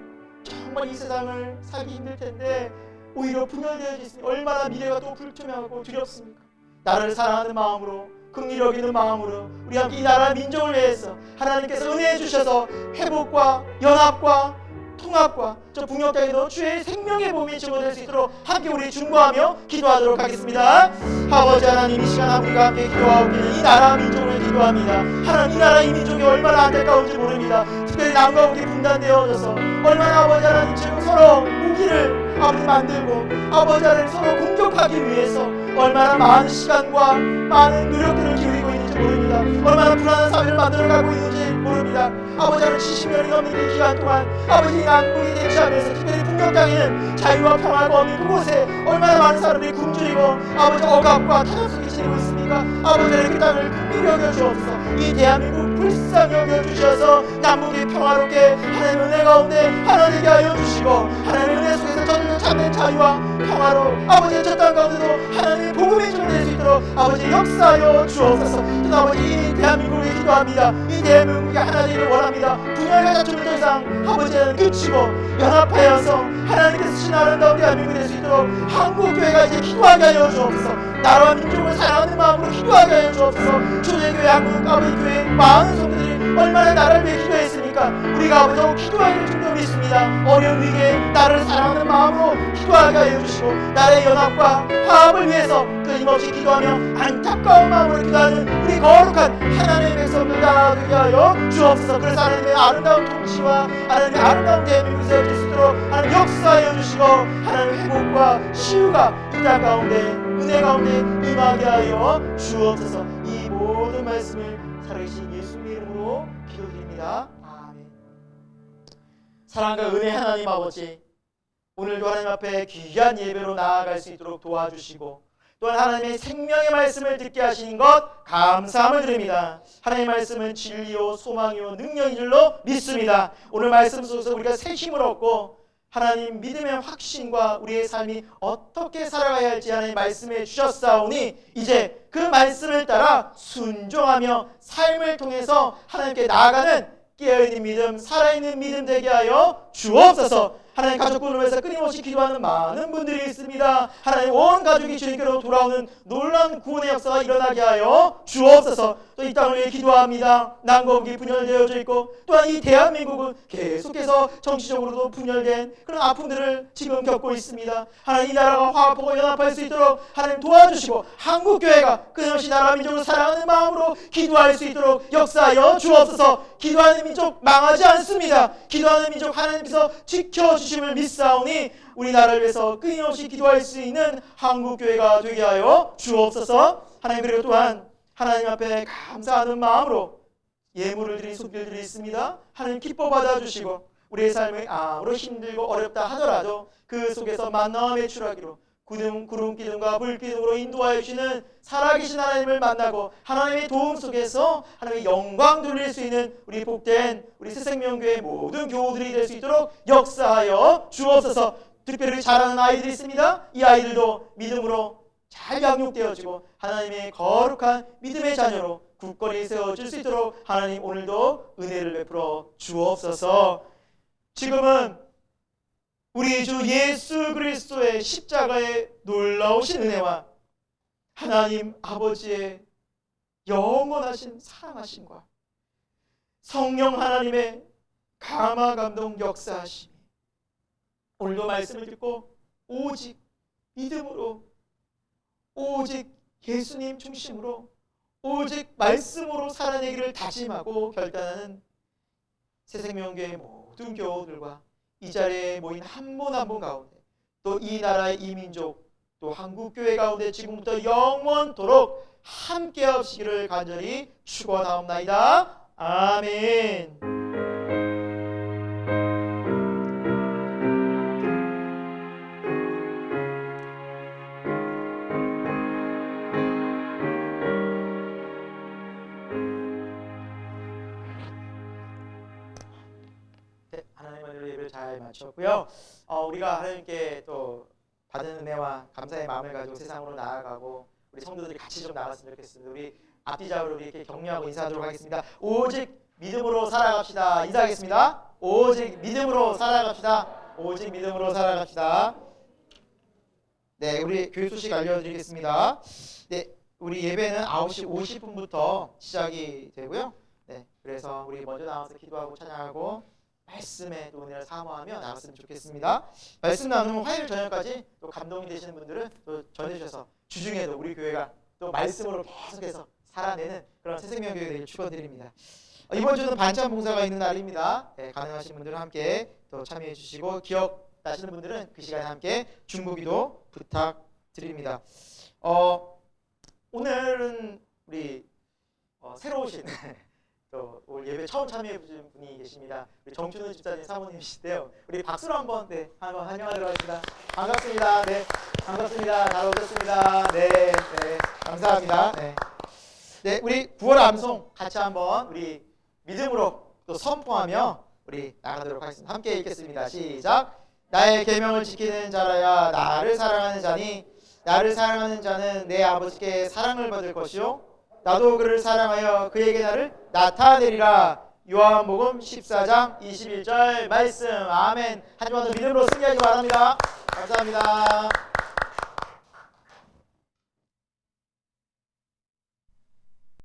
Speaker 1: 정말 이 세상을 살기 힘들 텐데 오히려 분열되어 있으니 얼마나 미래가 또 불투명하고 두렵습니까? 나라를 사랑하는 마음으로, 긍휼히 여기는 마음으로 우리 함께 이 나라 민족을 위해서 하나님께서 은혜해 주셔서 회복과 연합과 통합과 저 북녘 땅에도 주의 생명의 몸이 증거될 수 있도록 함께 우리 중보하며 기도하도록 하겠습니다. 아버지 하나님, 이 시간 우리가 함께 기도하고 있는 이 나라 민족을 기도합니다. 하나님, 이 나라 이 민족이 얼마나 안타까운지 모릅니다. 특별히 남과 북이 분단되어져서 얼마나 아버지 하나님 지금 서로 무기를 아버지 만들고 아버지 하나님 서로 공격하기 위해서 얼마나 많은 시간과 많은 노력들을 기울이고 있는지 모릅니다. 얼마나 불안한 사회를 만들어가고 있는지 모릅니다. 아버지 하나님 70년이 넘는 이 기간 동안 아버지 남북이 대치하면서 특별히 북녘 땅에는 자유와 평화가 없는 그곳에 얼마나 많은 사람들이 굶주리고 아버지 억압과 타락 속에 지내고 있습니까? 아버지 하나님 그 땅을 긍휼히 여겨 주옵소서. 이 대한민국 불쌍히 여겨 주셔서 남북이 평화롭게 하나님의 은혜 가운데 하나 되게 하여 주시고 하나님의 은혜 속에서 저들을 찾는 자유와 평화로 아버지의 저 땅 가운데도 하나님의 복음이 전될 수 있도록 아버지 역사하여 주옵소서. 또 아버지 이 대한민국을 위해 기도합니다. 이 대한민국이 하나 되기를 원합니다. 분열과 다툼을 더 이상 아버지는 끝이고 연합하여서 하나님께서 주신 아름다운 대한민국이 될 수 있도록 한국교회가 이제 기도하게 하여 주옵소서. 나라와 민족을 사랑하는 마음으로 기도하게 하여 주옵소서. 초대교회, 한국 아버지 교회 많은 성도들이 얼마나 나라를 위해 기도했습니까? 우리가 아버지 기도해야 될 줄로 믿습니다. 어려운 위기에 나라를 사랑하는 마음으로 기도하게 하여 주시고 나라의 연합과 화합을 위해서 끊임없이 기도하며 안타까운 마음으로 기도하는 우리 거룩한 하나님의 백성들 다 되게 하여 주옵소서. 그래서 하나님의 아름다운 통치와 하나님의 아름다운 대한민국이 세워질 수 있도록 하나님 역사하여 주시고 하나님의 회복과 치유가 이 땅 가운데 은혜 가운데 임하게 하여 주옵소서. 이 모든 말씀을 살아계신 예수님의 이름으로 기도드립니다. 아멘. 사랑과 은혜 하나님 아버지, 오늘도 하나님 앞에 귀한 예배로 나아갈 수 있도록 도와주시고 또한 하나님의 생명의 말씀을 듣게 하시는 것 감사함을 드립니다. 하나님의 말씀은 진리요 소망이요 능력인 줄로 믿습니다. 오늘 말씀 속에서 우리가 새 힘을 얻고 하나님 믿음의 확신과 우리의 삶이 어떻게 살아가야 할지 하나님 말씀해 주셨사오니 이제 그 말씀을 따라 순종하며 삶을 통해서 하나님께 나아가는 깨어있는 믿음, 살아있는 믿음 되게 하여 주옵소서. 하나님 가족분을 위해서 끊임없이 기도하는 많은 분들이 있습니다. 하나님 온 가족이 주님께로 돌아오는 놀라운 구원의 역사가 일어나게 하여 주옵소서. 또 이 땅을 위해 기도합니다. 남과 북이 분열되어져 있고 또한 이 대한민국은 계속해서 정치적으로도 분열된 그런 아픔들을 지금 겪고 있습니다. 하나님 이 나라가 화합하고 연합할 수 있도록 하나님 도와주시고 한국교회가 끊임없이 나라 민족을 사랑하는 마음으로 기도할 수 있도록 역사하여 주옵소서. 기도하는 민족 망하지 않습니다. 기도하는 민족 하나님께서 지켜주심을 믿사오니 우리나라를 위해서 끊임없이 기도할 수 있는 한국교회가 되게 하여 주옵소서. 하나님 그리고 또한 하나님 앞에 감사하는 마음으로 예물을 드린 손길들이 있습니다. 하나님 기뻐 받아주시고 우리의 삶이 아무리 힘들고 어렵다 하더라도 그 속에서 만나와 매출하기로 구름 기둥과 불 기둥으로 인도하여 주시는 살아계신 하나님을 만나고 하나님의 도움 속에서 하나님의 영광 돌릴 수 있는 우리 복된 우리 새생명교회 모든 교우들이 될 수 있도록 역사하여 주옵소서. 특별히 잘하는 아이들이 있습니다. 이 아이들도 믿음으로 잘 양육되어지고 하나님의 거룩한 믿음의 자녀로 굳건히 세워질 수 있도록 하나님 오늘도 은혜를 베풀어 주옵소서. 지금은 우리 주 예수 그리스도의 십자가의 놀라우신 은혜와 하나님 아버지의 영원하신 사랑하심과 성령 하나님의 감화 감동 역사하심이 오늘도 말씀을 듣고 오직 믿음으로, 오직 예수님 중심으로, 오직 말씀으로 살아내기를 다짐하고 결단하는 새생명교회 모든 교우들과 이 자리에 모인 한 분 한 분 가운데, 또 이 나라의 이민족, 또 한국교회 가운데 지금부터 영원토록 함께 하시기를 간절히 축원하옵나이다. 아멘. 하나님의 예배를 잘 마쳤고요. 우리가 하나님께 또 받은 은혜와 감사의 마음을 가지고 세상으로 나아가고 우리 성도들이 같이 좀 나갔으면 좋겠습니다. 우리 앞뒤좌우로 우리 이렇게 격려하고 인사하도록 하겠습니다. 오직 믿음으로 살아갑시다. 인사하겠습니다. 오직 믿음으로 살아갑시다. 오직 믿음으로 살아갑시다. 네, 우리 교육 소식 알려드리겠습니다. 네, 우리 예배는 9시 50분부터 시작이 되고요. 네, 그래서 우리 먼저 나와서 기도하고 찬양하고 말씀에 또 은혜를 사모하며 나갔으면 좋겠습니다. 말씀 나누면 화요일 저녁까지 또 감동이 되시는 분들은 또 전해주셔서 주중에도 우리 교회가 또 말씀으로 계속해서 살아내는 그런 새생명 교회 되길 축원드립니다. 이번 주는 반찬 봉사가 있는 날입니다. 네, 가능하신 분들은 함께 또 참여해 주시고 기억나시는 분들은 그 시간에 함께 중보기도 부탁드립니다. 오늘은 우리 새로 오신 또 오늘 예배 처음 참여해 주신 분이 계십니다. 우리 정춘우 집사님 사모님이신데요. 우리 박수로 한번 한번 환영하도록 하겠습니다. 반갑습니다. 네, 반갑습니다. 잘 오셨습니다. 네, 감사합니다. 네, 우리 9월 암송 같이 한번 우리 믿음으로 또 선포하며 우리 나가도록 하겠습니다. 함께 읽겠습니다. 시작. 나의 계명을 지키는 자라야 나를 사랑하는 자니 나를 사랑하는 자는 내 아버지께 사랑을 받을 것이요 나도 그를 사랑하여 그에게 나를 나타내리라. 요한복음 14장 21절 말씀. 아멘. 하지만 더 믿음으로 승리하기 바랍니다. 감사합니다.